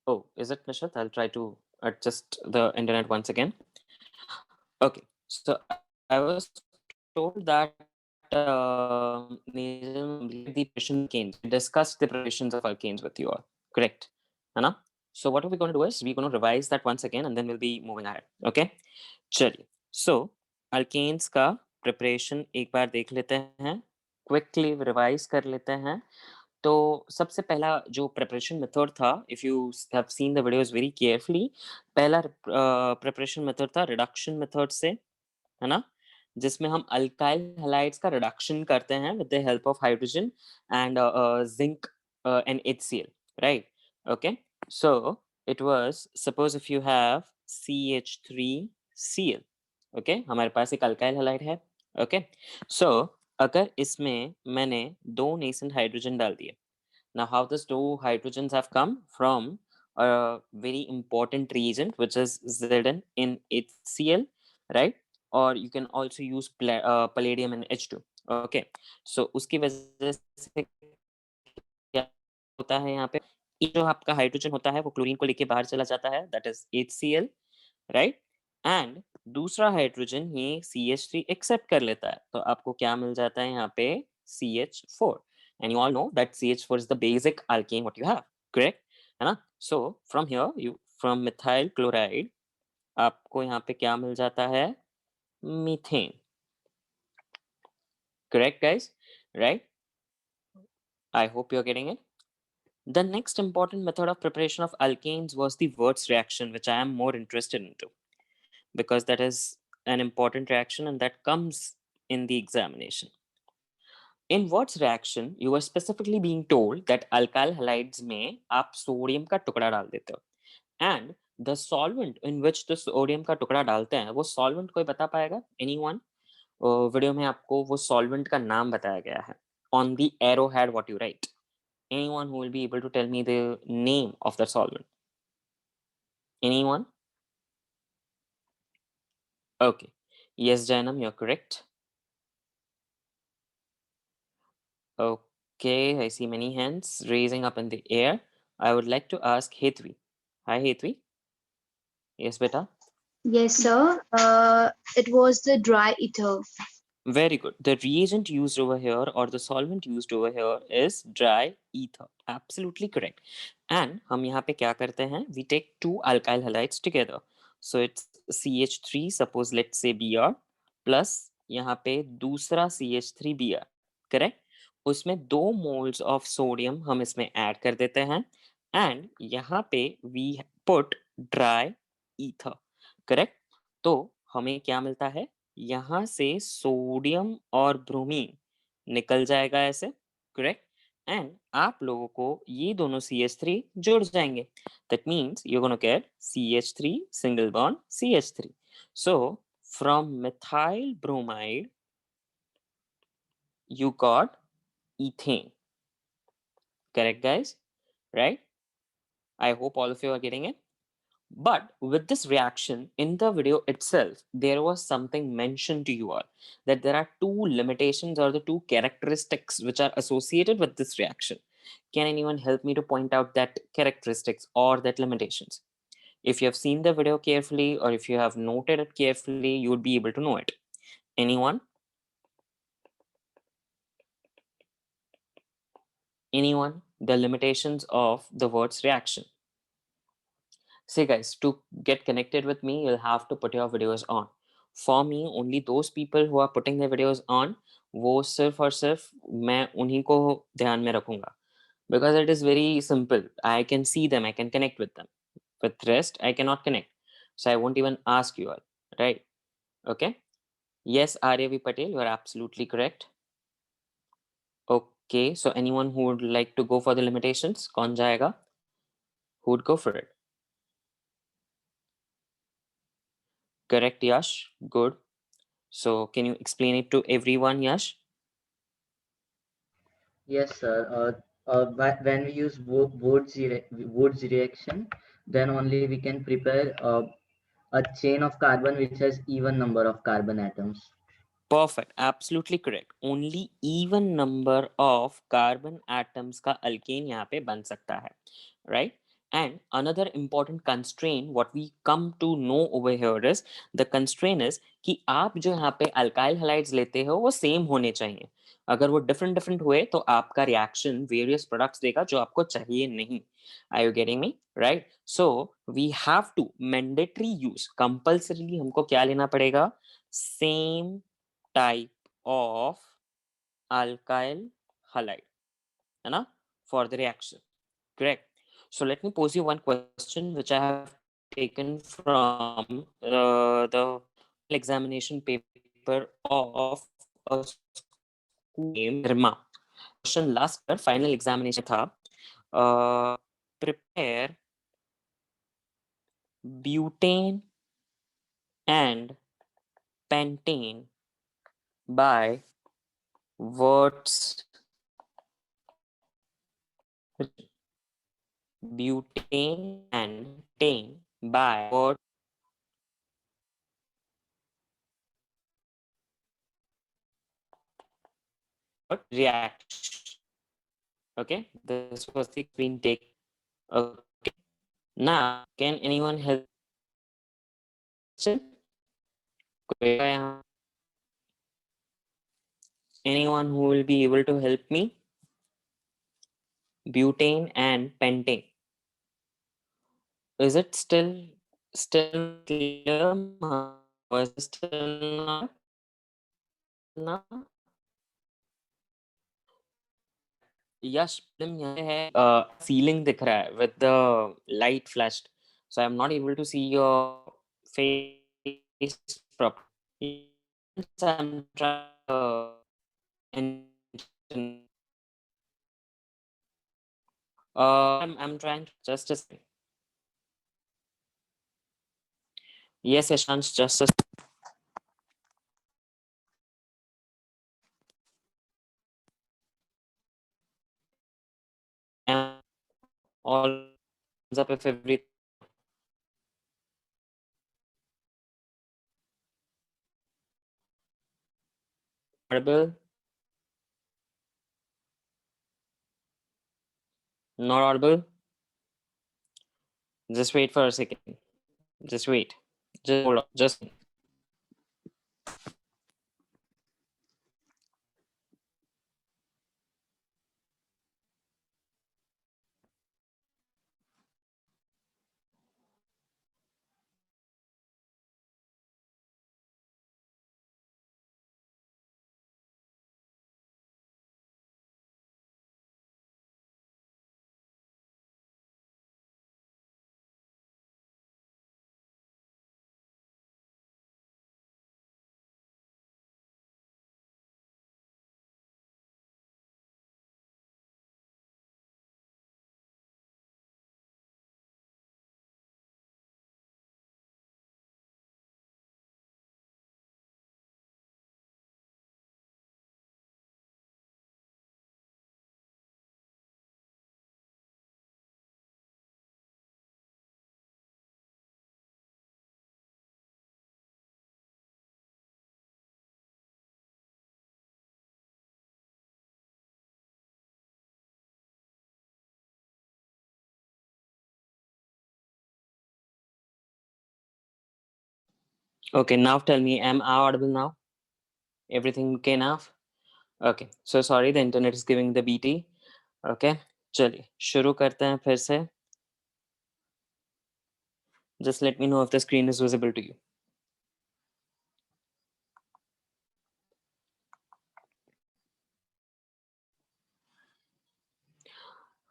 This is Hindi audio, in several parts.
Oh, is it Nishant? I'll try to adjust the internet once again. Okay, so I was told that Nizam completed the preparation of alkanes. We discussed the preparations of alkanes with you all, correct? Anna? So what are we going to do is we're going to revise that once again and then we'll be moving ahead. Okay? चलिए. So alkanes का preparation एक बार देख लेते हैं. Quickly revise कर लेते हैं. तो सबसे पहला जो प्रिपरेशन मेथड था, if you have seen the videos very carefully, पहला प्रिपरेशन मेथड था रिडक्शन मेथड से, है ना, जिसमें हम अल्काइल हैलाइड्स का रिडक्शन करते हैं with the help of hydrogen and zinc and HCl, right? Okay, so it was suppose if you have CH3Cl, okay, हमारे पास एक अल्काइल हैलाइड है. ओके, सो अगर इसमें मैंने दो नेसेंट हाइड्रोजन डाल दिए. Now, how these two hydrogens have come from a very important reagent, which is Zn in HCl, right? Or you can also use palladium in H2. Okay, so उसकी वजह से क्या होता है यहाँ पे, ये जो आपका हाइड्रोजन होता है वो क्लोरीन को लेके बाहर चला जाता है, that is HCl, right? And दूसरा हाइड्रोजन ये CH3 एक्सेप्ट कर लेता है, तो आपको क्या मिल जाता है यहाँ पे, CH4. And you all know that CH4 is the basic alkane what you have, correct? है ना? So from here you from methyl chloride आपको यहाँ पे क्या मिल जाता है, methane. Correct guys, right? I hope you're getting it. The next important method of preparation of alkanes was the Wurtz reaction, which I am more interested into, because that is an important reaction and that comes in the examination. In Wurtz reaction, you are specifically being told that alkyl halides में आप सोडियम का टुकड़ा डाल देते हो, and the solvent in which the sodium का टुकड़ा डालते हैं वो solvent कोई बता पाएगा? Anyone? वीडियो में आपको वो solvent का नाम बताया गया है. On the arrowhead, what you write? Anyone who will be able to tell me the name of the solvent? Anyone? Okay. Yes, Jainam, you're correct. Okay, I see many hands raising up in the air. I would like to ask Hetvi. Hi, Hetvi. Yes, beta. Yes, sir. It was the dry ether. Very good. The reagent used over here or the solvent used over here is dry ether. Absolutely correct. And हम यहाँ पे क्या करते हैं? We take two alkyl halides together. So it's CH3, suppose let's say Br, plus यहाँ पे दूसरा CH3Br. Correct? उसमें 2 moles of sodium हम इसमें add कर देते हैं. And यहाँ पे we put dry ether. Correct? तो हमें क्या मिलता है? यहाँ से सोडियम और ब्रोमीन निकल जाएगा ऐसे, करेक्ट? एंड आप लोगों को ये दोनों CH3 जुड़ जाएंगे. That means you gonna get CH3 single bond CH3. So from methyl bromide you got ethane. Correct, guys? Right? I hope all of you are getting it. But with this reaction in the video itself, there was something mentioned to you all that there are two limitations or the two characteristics which are associated with this reaction. Can anyone help me to point out that characteristics or that limitations? If you have seen the video carefully or if you have noted it carefully, you would be able to know it. Anyone? Anyone? The limitations of the Wurtz reaction. See guys, to get connected with me, you'll have to put your videos on. For me, only those people who are putting their videos on, वो सिर्फ और सिर्फ मैं उन्हीं को ध्यान में रखूंगा. Because it is very simple. I can see them, I can connect with them. With rest, I cannot connect. So I won't even ask you all, right? Okay? Yes, Arya V. Patel, you are absolutely correct. Okay, so anyone who would like to go for the limitations, कौन जाएगा? Who would go for it? Correct, Yash. Good. So can you explain it to everyone, Yash? Yes, sir. When we use Wurtz reaction, then only we can prepare a chain of carbon which has even number of carbon atoms. Perfect. Absolutely correct. Only even number of carbon atoms का alkane यहाँ पे बन सकता है. Right? And another important constraint what we come to know over here is the constraint is कि आप जो यहाँ पे alkyl halides लेते हो वो सेम होने चाहिए. अगर वो डिफरेंट हुए तो आपका रिएक्शन वेरियस प्रोडक्ट्स देगा जो आपको चाहिए नहीं. Are you getting me? Right? So we have to mandatory use compulsorily हमको क्या लेना पड़ेगा? Same type of alkyl halide, है ना? For the reaction. Correct. So let me pose you one question which I have taken from the examination paper of a school named Dharma. Question last year final examination था prepare butane and pentane by Wirtz butane and pentane by Wirtz reaction. Okay, this was the screen take. Okay, now can anyone help? Anyone who will be able to help me? Butane and pentane. Is it still clear? Was it still not? No? Yash problem यहाँ है सीलिंग दिख रहा है with the light flashed, so I'm not able to see your face properly. I'm trying and I'm trying to just a second. Yes, Yashansh, just a second. All up if everything audible, not audible. Just wait for a second. Just wait. Just hold on. Just okay. Now tell me, am I audible now? Everything okay now? Okay. So sorry, the internet is giving the BT. Okay. चलिए शुरू करते हैं फिर से. Just let me know if the screen is visible to you.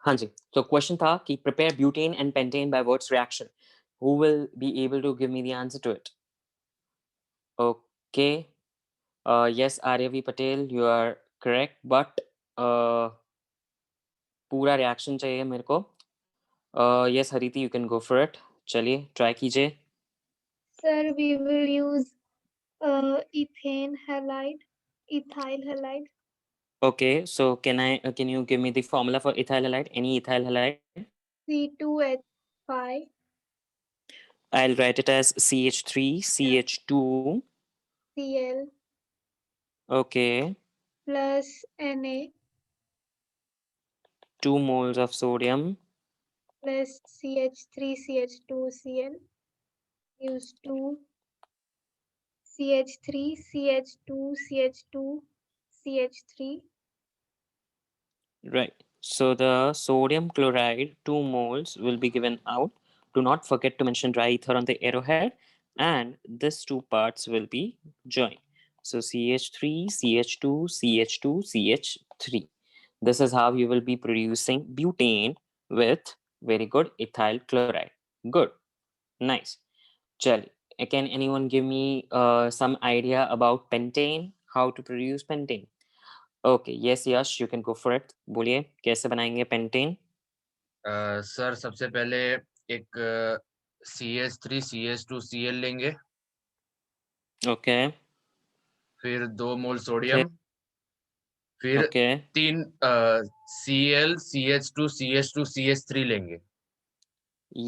हाँ जी. So question था कि prepare butane and pentane by Wirtz reaction. Who will be able to give me the answer to it? Okay. Yes, Aryavi Patel, you are correct, but पूरा reaction चाहिए मेरे को. Yes, Hariti, you can go for it. चलिए try कीजिए. Sir, we will use ethane halide, ethyl halide. Okay, so can you give me the formula for ethyl halide? Any ethyl halide? C2H5 I'll write it as CH3, CH2. Cl Okay, plus Na 2 moles of sodium. plus CH3CH2Cl gives 2 CH3CH2CH2CH3. Right. So the sodium chloride 2 moles will be given out. Do not forget to mention dry ether on the arrowhead, and these two parts will be joined. So CH3, CH2, CH2, CH3. This is how you will be producing butane with very good ethyl chloride. Good. Nice. Chal, can anyone give me some idea about pentane? How to produce pentane? Okay yes Yash you can go for it बोलिए कैसे बनाएंगे पेंटेन सर सबसे पहले एक CH3CH2Cl लेंगे, ओके फिर 2 मोल फिर सोडियम, फिर ओके 3 Cl CH2CH2CH3 लेंगे.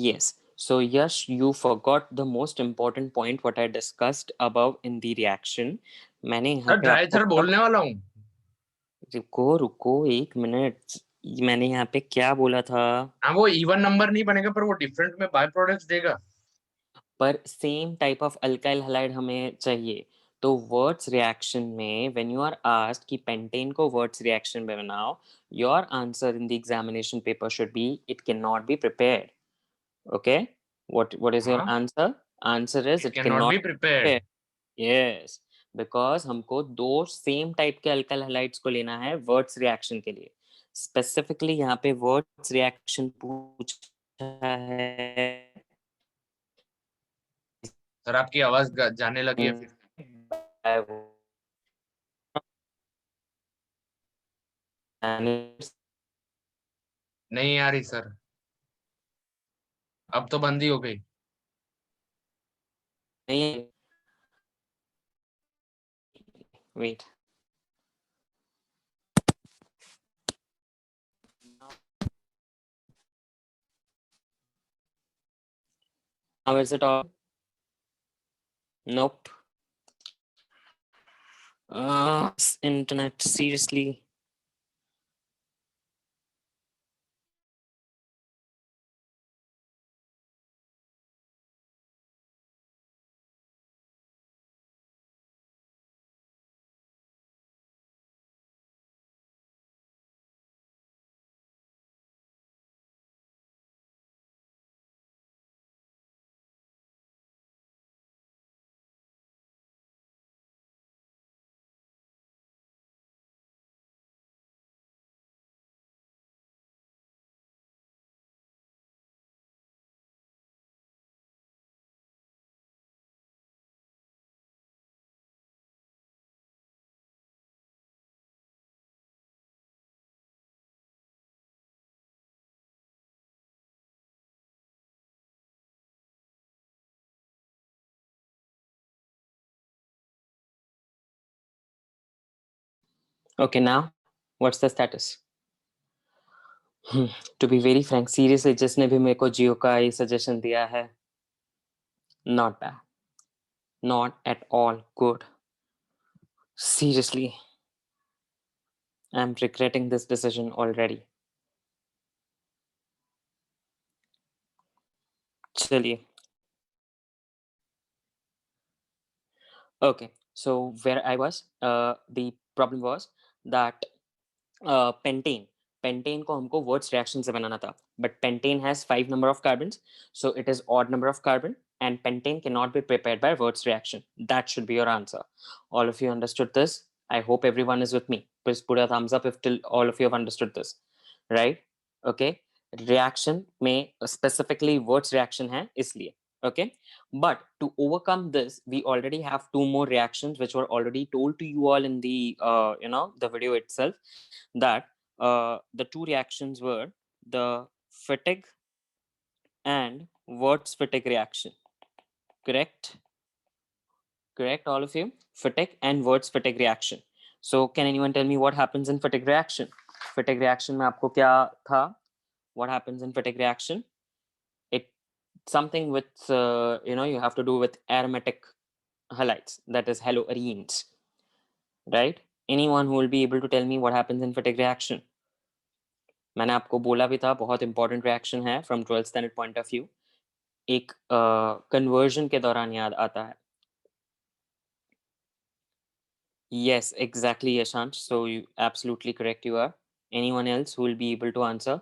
yes so yash you forgot the most important point what I discussed above in the reaction मैंने यहाँ सर पे ड्राई आपको एथर बोलने वाला हूँ. रुको रुको एक मिनट मैंने यहाँ पे क्या बोला था हाँ, वो इवन नंबर नहीं बनेगा पर वो डिफरेंट में बाय प्रोडक्ट्स देगा. पर same type of alkyl halide हमें चाहिए तो वर्ड्स रिएक्शन में व्हेन यू आर आस्क्ड कि पेंटेन को वर्ड्स रिएक्शन में बनाओ your answer in the examination paper should be it can not be prepared okay what is your हाँ, answer is it it can not cannot be be prepared. prepared. yes because हमको दो सेम टाइप के अल्काइल हैलाइड्स को लेना है वर्ड्स रिएक्शन के लिए स्पेसिफिकली यहाँ पे वर्ड्स रिएक्शन पूछा है सर आपकी आवाज जाने लगी है फिर. नहीं आ रही सर, अब तो बंद ही हो गई. नहीं wait now is it all nope internet seriously okay now what's the status to be very frank seriously जिसने भी मेरे को जियो का ये सजेशन दिया है not bad not at all good seriously I'm regretting this decision already चलिए okay so where I was the problem was that pentane pentane को हमको words reaction से बनाना था but pentane has 5 number of carbons so it is odd number of carbon and pentane cannot be prepared by words reaction that should be your answer all of you understood this I hope everyone is with me please put a thumbs up if till all of you have understood this right okay reaction में specifically words reaction है इसलिए okay but to overcome this we already have 2 more reactions which were already told to you all in the the video itself that the two reactions were the fatigue and Wirtz fatigue reaction. Correct? Correct, all of you? Fatigue and Wirtz fatigue reaction. So, can anyone tell me what happens in fatigue reaction? Fatigue reaction में आपको क्या था? What happens in fatigue reaction? It something with you have to do with aromatic halides, that is haloarenes, right? Anyone who will be able to tell me what happens in fatigue reaction? मैंने आपको बोला भी था बहुत इंपॉर्टेंट रिएक्शन है from 12th standard point of view, एक कन्वर्जन के दौरान याद आता है। Yes, exactly, Yashansh. So you absolutely correct you are. Anyone else who will be able to answer?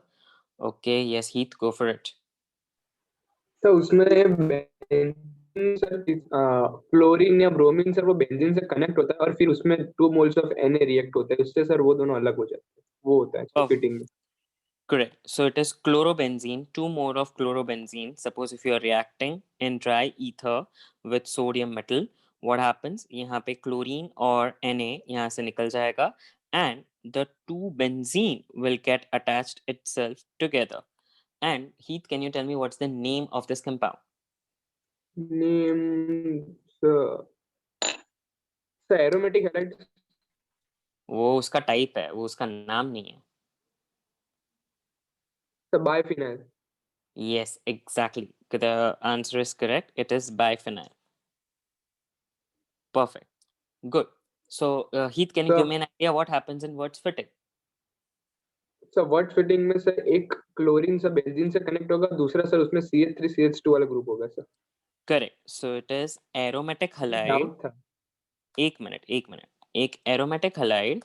Okay, yes, Heath, go for it. Sir उसमें बेंजीन सर फ्लोरीन या ब्रोमीन सर वो बेंजीन से कनेक्ट होता है और फिर उसमें 2 मोल्स ऑफ Na रिएक्ट होता है, उससे सर वो दोनों अलग हो जाते हैं, वो होता है Oh, फिटिंग में। correct. So it is chlorobenzene, 2 more of chlorobenzene. Suppose if you are reacting in dry ether with sodium metal, what happens? यहाँ पे chlorine और Na यहाँ से निकल जाएगा and the 2 benzene will get attached itself together. And Heath, can you tell me what's the name of this compound? Name sir aromatic halide वो उसका टाइप है, वो उसका नाम नहीं है। Sir बायफिनाइल। Yes, exactly. The answer is correct. It is biphenyl. Perfect. Good. So, Heath, can you So- give me an idea what happens in words fitting? Sir word fitting में सर एक क्लोरीन सर बेंजीन से कनेक्ट होगा, दूसरा सर उसमें CH3 CH2 वाला ग्रुप होगा sir. Correct. So, it is aromatic halide. Doubt था। एक मिनट। एक aromatic halide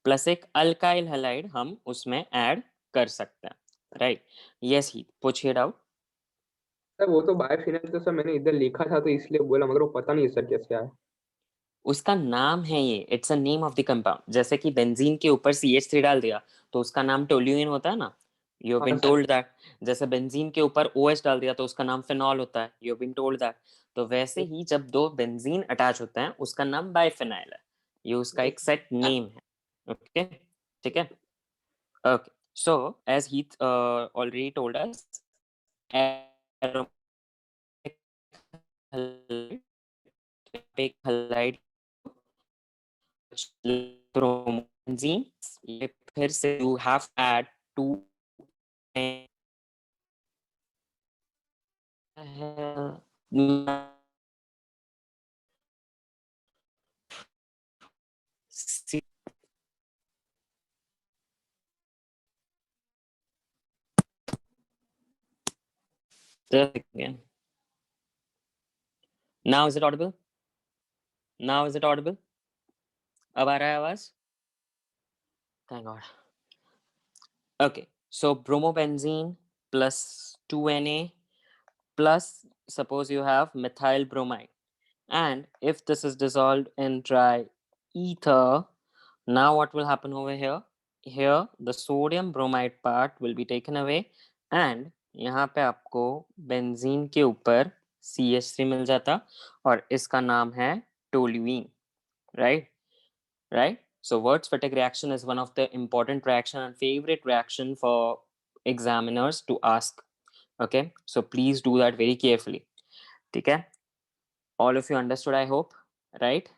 प्लस एक alkyl halide हम उसमें ऐड कर सकते हैं, right? Yes, Heath, push it out. Sir वो तो बायफिनाइल तो सर मैंने इधर लिखा था तो इसलिए बोला, मगर वो पता नहीं है सर कैसे आया। उसका नाम है ये, it's a name of the compound. जैसे कि बेंजीन के ऊपर CH3 डाल दिया तो उसका नाम टोल्यूइन होता है ना, you have been told that. जैसे बेंजीन के ऊपर OH डाल दिया तो उसका नाम फिनॉल होता है, you have been told that. तो वैसे ही जब दो बेंजीन अटैच होते हैं उसका नाम बाइफेनाइल है, ये उसका एक सेट नेम है। ओके, ठीक है। Okay, so as Heeth already told us, aromatic halide bromazine, ये फिर से you have to add two again. Now is it audible? Now is it audible? अब आ रहा है आवाज? Thank God. Okay, so bromobenzene plus 2Na plus suppose you have methyl bromide, and if this is dissolved in dry ether, now what will happen over here? Here the sodium bromide part will be taken away and यहाँ पे आपको बेंजीन के ऊपर CH3 मिल जाता और इसका नाम है toluene, right? Right? So Wurtz-Fittig reaction is one of the important reaction and favorite reaction for examiners to ask. Okay, so please do that very carefully. Okay, all of you understood, I hope, right?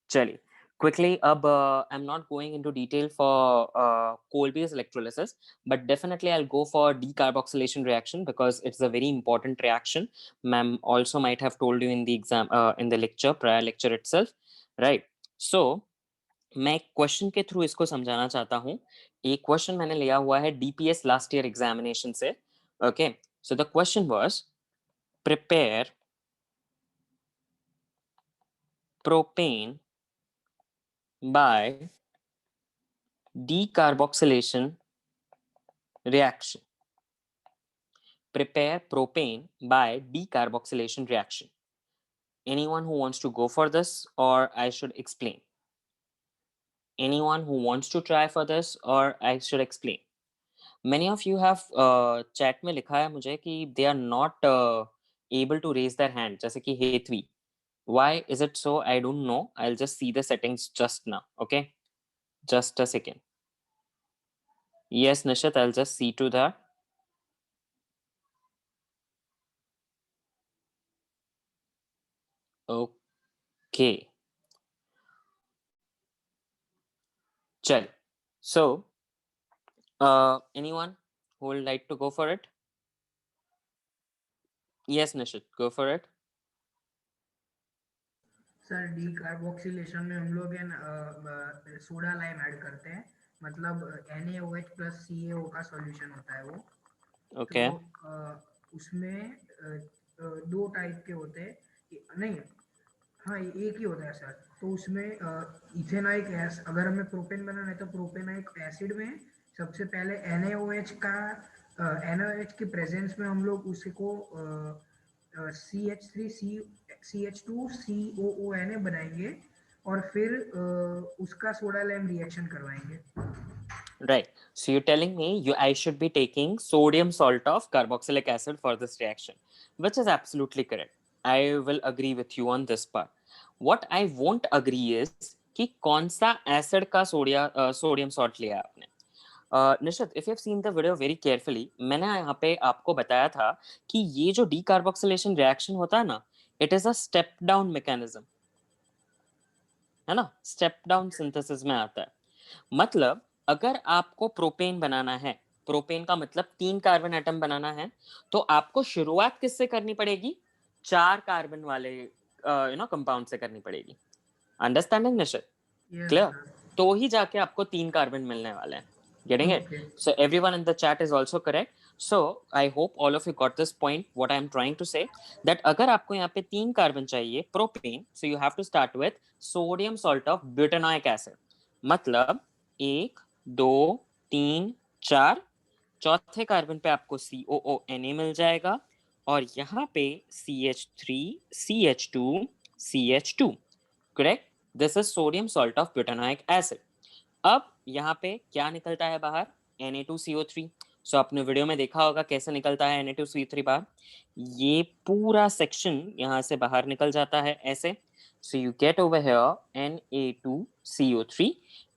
Chali. Quickly, I'm not going into detail for coal-based electrolysis, but definitely I'll go for decarboxylation reaction because it's a very important reaction. Ma'am also might have told you in the exam, in the lecture, prior lecture itself, right? So, मैं एक क्वेश्चन के थ्रू इसको समझाना चाहता हूँ। एक क्वेश्चन मैंने लिया हुआ है DPS लास्ट ईयर एग्जामिनेशन से। Okay, so the question was prepare propane by decarboxylation reaction. Prepare propane by decarboxylation reaction. Anyone who wants to go for this, or I should explain? Anyone who wants to try for this, or I should explain? Many of you have chat में लिखा है मुझे कि they are not able to raise their hand, जैसे कि Hetvi. Why is it so? I don't know. I'll just see the settings just now. Okay, just a second. Yes, Nishit, I'll just see to that. Okay. Chal. So, anyone who would like to go for it? Yes, Nishit, go for it. Sir decarboxylation में हम लोग सोडा लाइम ऐड करते हैं मतलब NaOH प्लस CaO का सॉल्यूशन होता है वो। ओके तो उसमें दो टाइप के होते हैं, नहीं हाँ एक ही होता है सर। तो उसमें इथेनॉइक एस अगर हमें प्रोपेन बनाना है तो प्रोपेनॉइक एसिड में सबसे पहले NaOH का NaOH के प्रेजेंस में हम लोग उसको CH3CH2COONA बनाएंगे और फिर उसका सोडा लाइम रिएक्शन करवाएंगे। right, so you're telling me I should be taking sodium salt of carboxylic acid for this reaction, which is absolutely correct. I will agree with you on this part. What I won't agree is कि कौन सा एसिड का सोडियम सॉल्ट लिया आपने। Nishit, if you have seen the video very carefully, मैंने यहाँ पे आपको बताया था कि ये जो डीकार्बोक्सिलेशन रिएक्शन होता है ना, it is a step down mechanism, है ना, स्टेप डाउन सिंथेसिस में आता है। मतलब अगर आपको प्रोपेन बनाना है, प्रोपेन का मतलब 3 कार्बन एटम बनाना है, तो आपको शुरुआत किससे करनी पड़ेगी? 4 कार्बन वाले कंपाउंड से करनी पड़ेगी। अंडरस्टैंडिंग निशित? क्लियर? तो ही जाके आपको 3 कार्बन मिलने वाले हैं। Getting it? So everyone in the chat is also correct. So I hope all of you got this point. What I am trying to say that अगर आपको यहाँ पे 3 कार्बन चाहिए propane, so you have to start with sodium salt of butanoic acid. मतलब 1 2 3 4, चौथे कार्बन पे आपको COONA मिल जाएगा और यहाँ पे CH3 CH2 CH2, correct? This is sodium salt of butanoic acid. अब यहाँ पे क्या निकलता है बाहर? Na2CO3. सो आपने वीडियो में देखा होगा कैसे निकलता है Na2CO3 बाहर। ये पूरा सेक्शन यहाँ से बाहर निकल जाता है ऐसे। सो you get over here Na2CO3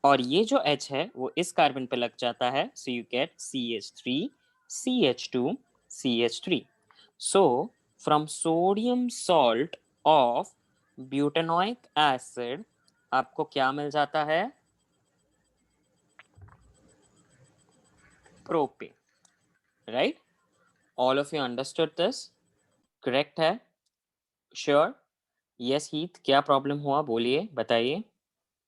और ये जो H है वो इस कार्बन पे लग जाता है। So you get CH3 CH2 CH3. So from sodium salt of butanoic acid आपको क्या मिल जाता है? propane, right? All of you understood this? Correct है? Sure? Yes, Heath, क्या प्रॉब्लम हुआ? बोलिए, बताइए।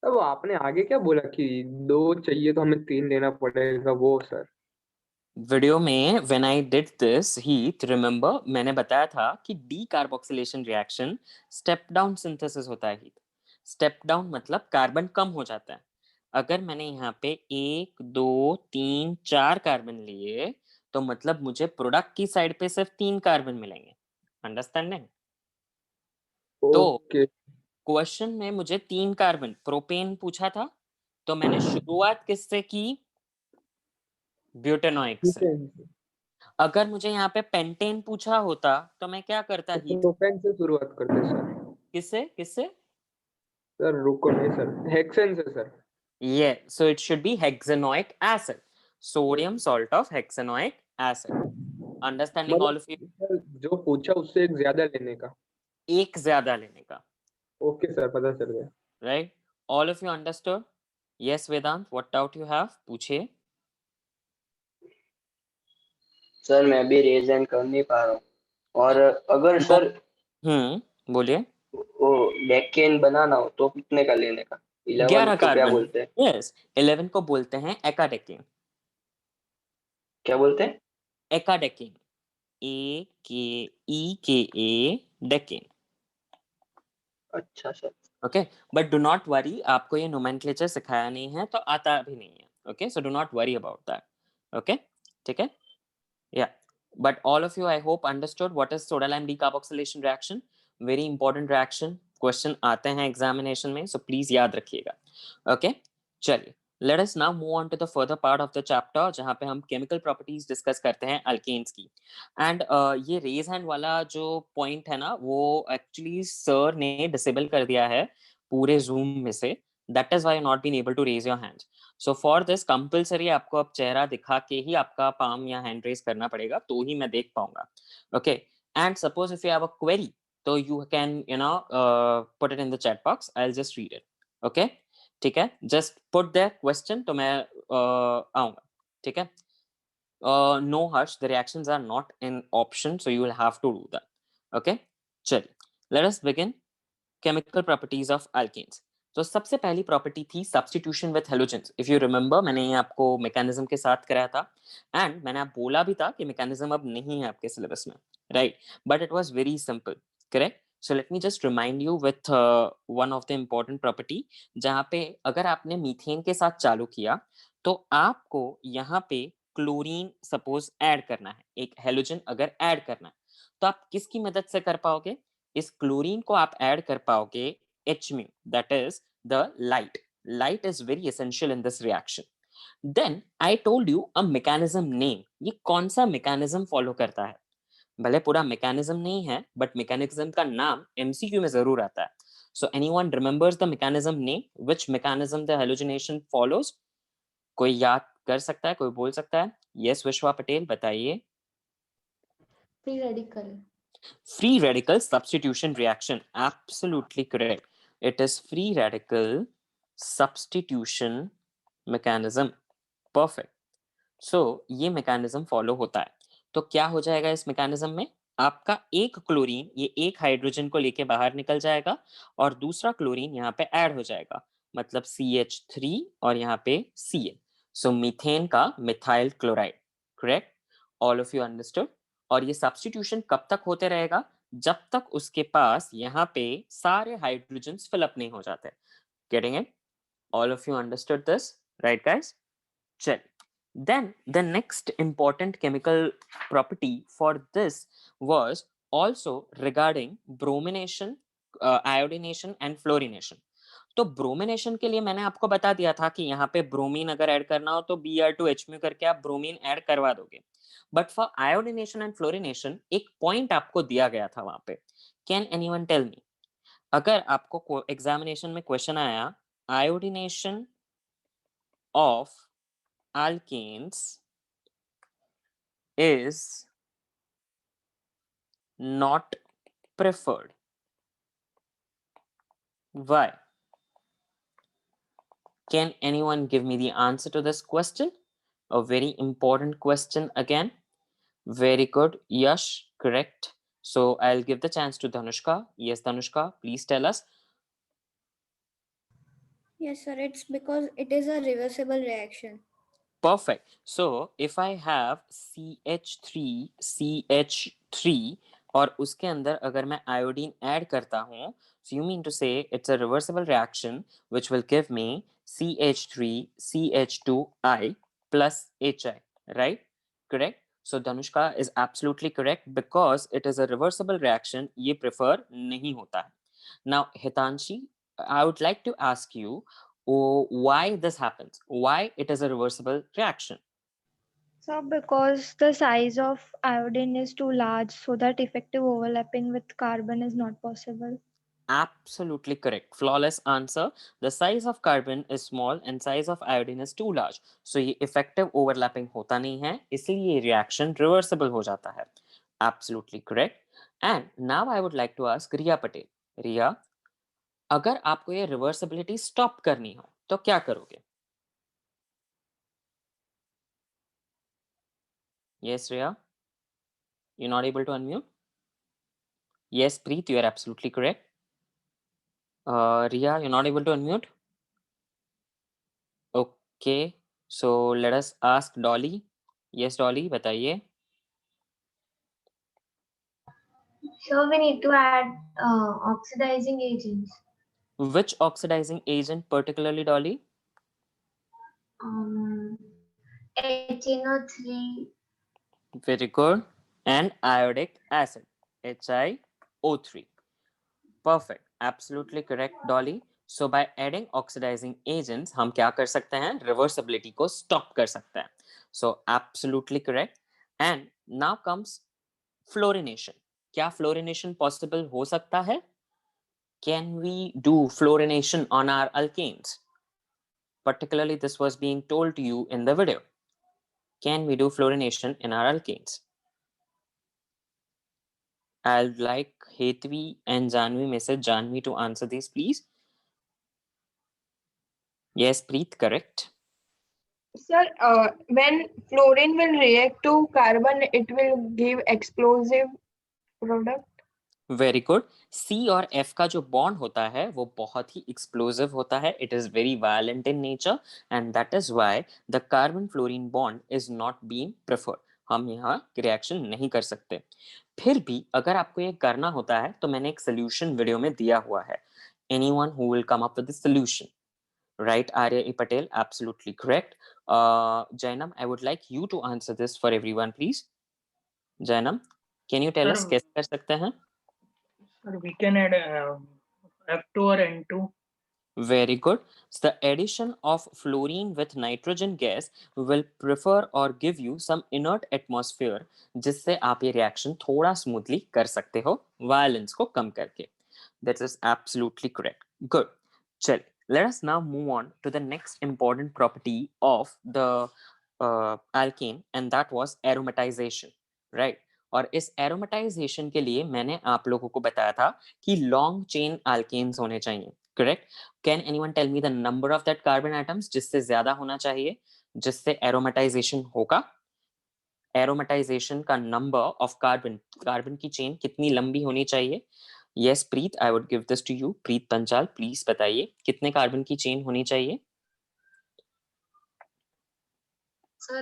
अब आपने आगे क्या बोला कि 2 चाहिए तो हमें 3 लेना पड़ेगा, वो सर? वीडियो में when I did this, Heath, remember मैंने बताया था कि decarboxylation reaction step down synthesis होता है। Heath, स्टेप डाउन मतलब कार्बन कम हो जाता है। अगर मैंने यहाँ पे 1 2 3 4 कार्बन लिए तो मतलब मुझे प्रोडक्ट की साइड पे सिर्फ 3 कार्बन मिलेंगे। अंडरस्टैंडिंग? तो ओके क्वेश्चन में मुझे 3 कार्बन प्रोपेन पूछा था, तो मैंने शुरुआत किससे की? ब्यूटेनॉइक से। अगर मुझे यहाँ पे पेंटेन पूछा होता तो मैं क्या करता? ही प्रोपेन से शुरुआत करते सर। किससे किससे? सर रुको, नहीं सर, हेक्सेन से सर। ये so it should be hexanoic acid, sodium salt of hexanoic acid. Understanding all of you? Sir जो पूछा उससे एक ज्यादा लेने का। एक ज्यादा लेने का। ओके सर, पता चल गया। Right, all of you understood? Yes Vedant, what doubt you have? पूछिए। सर मैं भी रेज हैंड कर नहीं पा रहा हूँ। और अगर सर बोलिए। वो डेकेन बनाना हो तो कितने का लेने का? 11 को क्या कार्बन। बोलते हैं? यस, 11 को बोलते हैं एकाडेकेन। क्या बोलते हैं? एकाडेकेन, AKE डेकेन। अच्छा sir. Okay, but do not worry, आपको ये नोमेनक्लेचर सिखाया नहीं है तो आता भी नहीं है। Okay, so do not worry about that. Okay, ठीक है? या but all of you I hope understood what is soda lime decarboxylation reaction. Very important reaction, question आते हैं एग्जामिनेशन में, so please याद रखिएगा। okay, चलिए let us now move on to the further part of the chapter जहाँ पे हम chemical properties discuss करते हैं alkanes की। and ये raise hand वाला जो point है ना, वो actually sir ने disable कर दिया है पूरे zoom में से। that is why you not been able to raise your hand. So for this compulsory आपको अब चेहरा दिखा के ही आपका palm या hand raise करना पड़ेगा, तो ही मैं देख पाऊंगा। Okay, and suppose if you have a query, तो you can put it in the chat box. I'll just read it. Okay, ठीक है? Just put their question तो मैं आऊंगा। ठीक है? No Harsh, the reactions are not in option, so you will have to do that. Okay, चलिए let us begin chemical properties of alkanes. तो सबसे पहली प्रॉपर्टी थी substitution with halogens. If you remember, मैंने ये आपको मैकेनिज्म के साथ कराया था एंड मैंने आप बोला भी था कि मैकेनिज्म अब नहीं है आपके सिलेबस में, right? But it was very simple, correct? So let me just remind you with one of the important property, जहाँ पे अगर आपने मीथेन के साथ चालू किया तो आपको यहाँ पे क्लोरीन सपोज ऐड करना है, एक हेलोजन अगर ऐड करना है, तो आप किसकी मदद से कर पाओगे? इस क्लोरीन को आप ऐड कर पाओगे Hmu, that is the light. Light is very essential in this reaction. Then I told you a mechanism name. ये कौन सा mechanism follow करता है? भले पूरा mechanism नहीं है, but mechanism का नाम MCQ में जरूर आता है. So anyone remembers the mechanism name? Which mechanism the halogenation follows? कोई याद कर सकता है? कोई बोल सकता है? Yes, विश्वा पटेल, बताइए. Free radical. Free radical substitution reaction. Absolutely correct. It is free radical substitution mechanism. Perfect. So ये mechanism follow होता है. तो क्या हो जाएगा इस mechanism में? आपका एक क्लोरीन ये एक हाइड्रोजन को लेके बाहर निकल जाएगा और दूसरा क्लोरीन यहाँ पे ऐड हो जाएगा, मतलब CH3 और यहाँ पे Cl. So मीथेन का methyl chloride. Correct? All of you understood? और ये सब्स्टिट्यूशन कब तक होते रहेगा? जब तक उसके पास यहाँ पे सारे हाइड्रोजन्स फिल अप नहीं हो जाते. Getting it? All of you understood this, right guys? चल, then the next important chemical property for this was also regarding bromination, iodination and fluorination. तो ब्रोमिनेशन के लिए मैंने आपको बता दिया था कि यहाँ पे ब्रोमीन अगर ऐड करना हो तो Br2Hmu करके आप ब्रोमीन ऐड करवा दोगे. But for iodination and fluorination एक पॉइंट आपको दिया गया था वहां पे. कैन एनीवन टेल मी, अगर आपको एग्जामिनेशन में क्वेश्चन आया iodination of alkanes is not preferred. Why? Can anyone give me the answer to this question? A very important question again. Very good. Yash, correct. So I'll give the chance to Dhanushka. Yes, Dhanushka, please tell us. Yes, sir. It's because it is a reversible reaction. Perfect. So if I have CH3 और उसके अंदर अगर मैं आयोडीन ऐड करता हूँ, so you mean to say it's a reversible reaction which will give me CH3CH2I plus HI, right? Correct? So Dhanushka is absolutely correct because it is a reversible reaction. ये prefer नहीं होता है. Now Hitanshi, I would like to ask you, why this happens? Why it is a reversible reaction? So because the size of iodine is too large, so that effective overlapping with carbon is not possible. Absolutely correct. Flawless answer. The size of carbon is small and size of iodine is too large. So ये effective overlapping होता नहीं है, इसलिए ये reaction reversible हो जाता है. Absolutely correct. And now I would like to ask Riya Patel. Riya, अगर आपको ये reversibility stop करनी हो तो क्या करोगे? Yes, Riya? You're not able to unmute? Yes, Preet, you are absolutely correct. Riya, you're not able to unmute? Okay, so let us ask Dolly. Yes, Dolly, बताइए. Here we need to add oxidizing agents. Which oxidizing agent particularly, Dolly? HNO3. Very good. And iodic acid, HiO3. Perfect. Absolutely correct, Dolly. So by adding oxidizing agents, हम क्या कर सकते हैं? Reversibility को stop कर सकते हैं. So absolutely correct. And now comes fluorination. क्या fluorination possible हो सकता है? Can we do fluorination on our alkanes? Particularly, this was being told to you in the video. Can we do fluorination in our alkanes? I'd like Hetvi and Janvi में से Janvi to answer these, please. Yes, Preet, correct. Sir, when fluorine will react to carbon, it will give explosive product. Very good. C और एफ का जो बॉन्ड होता है वो बहुत ही एक्सप्लोसिव होता है, it is very violent in nature and that is why the carbon fluorine bond is not being preferred. हम यहाँ रिएक्शन नहीं कर सकते। फिर भी अगर आपको ये करना होता है तो मैंने एक सोल्यूशन वीडियो में दिया हुआ है। Anyone who will come up with the solution? Right, Arya E. Patel, absolutely correct. Jainam, I would like you to answer this for everyone, please. Jainam, can you tell us Sir, कैसे कर सकते हैं? sir, we can add F2 or N2. Very good. So the addition of fluorine with nitrogen gas will prefer or give you some inert atmosphere, जिससे आप ये reaction थोड़ा smoothly कर सकते हो violence को कम करके. That is absolutely correct. Good. चल, let us now move on to the next important property of the alkane, and that was aromatization, right? और इस aromatization के लिए मैंने आप लोगों को बताया था कि long chain alkanes होने चाहिए, correct? Can anyone tell me the number of that carbon atoms जिससे ज्यादा होना चाहिए, जिससे aromatization होगा? Aromatization का number of carbon की chain कितनी लंबी होनी चाहिए? Yes, Preet, I would give this to you. Preet Panchal, please बताइए कितने कार्बन की चेन होनी चाहिए? Sir,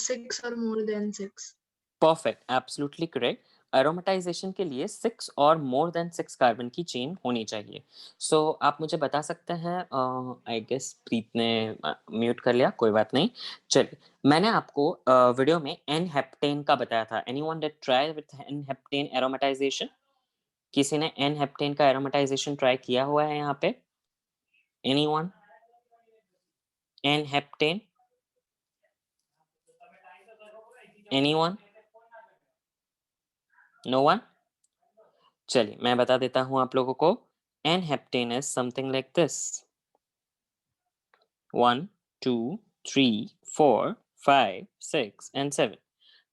6 or more than 6. Perfect, absolutely correct. Aromatization के लिए 6 और more than 6 कार्बन की चेन होनी चाहिए. So आप मुझे बता सकते हैं, I guess प्रीत ने म्यूट कर लिया, कोई बात नहीं. चलिए, मैंने आपको वीडियो में N-हेप्टेन का बताया था. Anyone that try with N-हेप्टेन aromatization? किसी ने N-हेप्टेन का aromatization ट्राई किया हुआ है यहाँ पे? Anyone? N-हेप्टेन? Anyone? No one? चलिए, मैं बता देता हूँ आप लोगों को. N-heptane is something like this. 1, 2, 3, 4, 5, 6, and 7.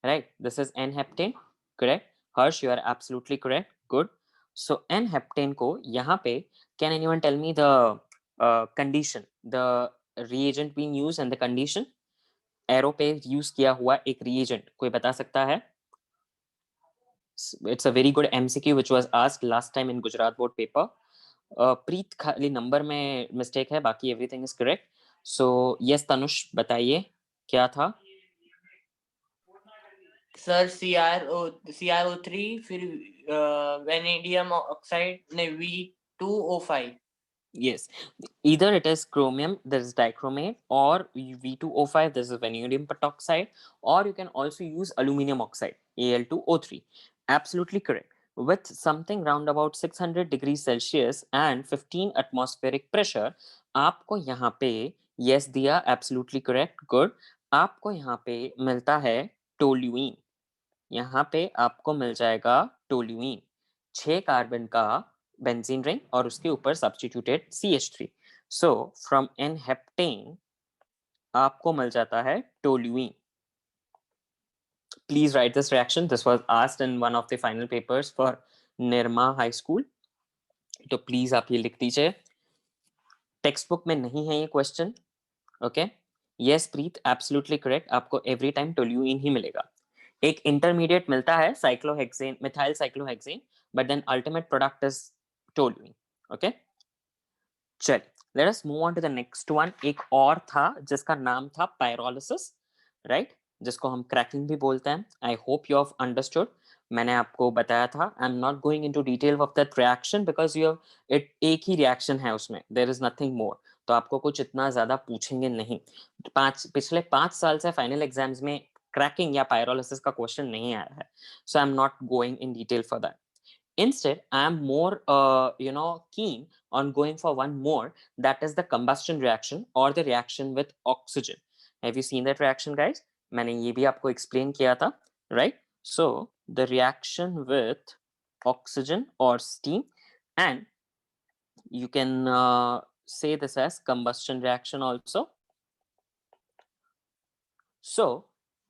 Right? This is N-heptane. Correct? Harsh, you are absolutely correct. Good. So N-heptane को यहाँ पे, can anyone tell me the condition, the reagent being used and the condition? Arrow पे use किया हुआ एक reagent कोई बता सकता है? It's a very good MCQ which was asked last time in Gujarat board paper. प्रीत खाली नंबर में मिस्टेक है, बाकी everything is correct. So yes Tanush बताइए क्या था? सर CrO3 फिर वेनेडियम ऑक्साइड ने V2O5. Yes, either it is chromium, there is dichromate, or V2O5, this is vanadium pentoxide, or you can also use aluminum oxide, Al2O3. Absolutely correct. With something round about 600 degrees Celsius and 15 atmospheric pressure, आपको यहाँ पे yes दिया, absolutely correct, good. आपको यहाँ पे मिलता है टोल्यूइन. यहाँ पे आपको मिल जाएगा टोल्यूइन, 6 कार्बन का बेंजीन रिंग और उसके ऊपर सब्स्टिट्यूटेड CH3. सो फ्रॉम N-हेप्टेन आपको मिल जाता है toluene. Please write this reaction. This was asked in one of the final papers for Nirma High School. तो प्लीज आप ये लिख दीजिए. टेक्स्ट बुक में नहीं है ये question. Okay, yes Preet, absolutely correct. आपको एवरी टाइम टोल्यूइन ही मिलेगा. एक इंटरमीडिएट मिलता है cyclohexane, methyl cyclohexane, but then ultimate product is toluene. Okay, चल let us move on to the next one. एक और था जिसका नाम था पायरोलिसिस, राइट, जिसको हम क्रैकिंग भी बोलते हैं. I hope you have understood. मैंने आपको बताया था, आई am not going into detail of that reaction because you it एक ही रिएक्शन है उसमें, देयर इज नथिंग मोर. तो आपको कुछ इतना ज्यादा पूछेंगे नहीं. पिछले 5 साल से फाइनल एग्जाम्स में क्रैकिंग या पायरोलिसिस का क्वेश्चन नहीं आया है. So I am not going in detail for that. Instead, I am more, keen on going for one more, that is the combustion reaction or the reaction with oxygen. Have you seen that reaction, guys? मैंने ये भी आपको explain किया था, right? So, the reaction with oxygen or steam, and you can say this as combustion reaction also. So,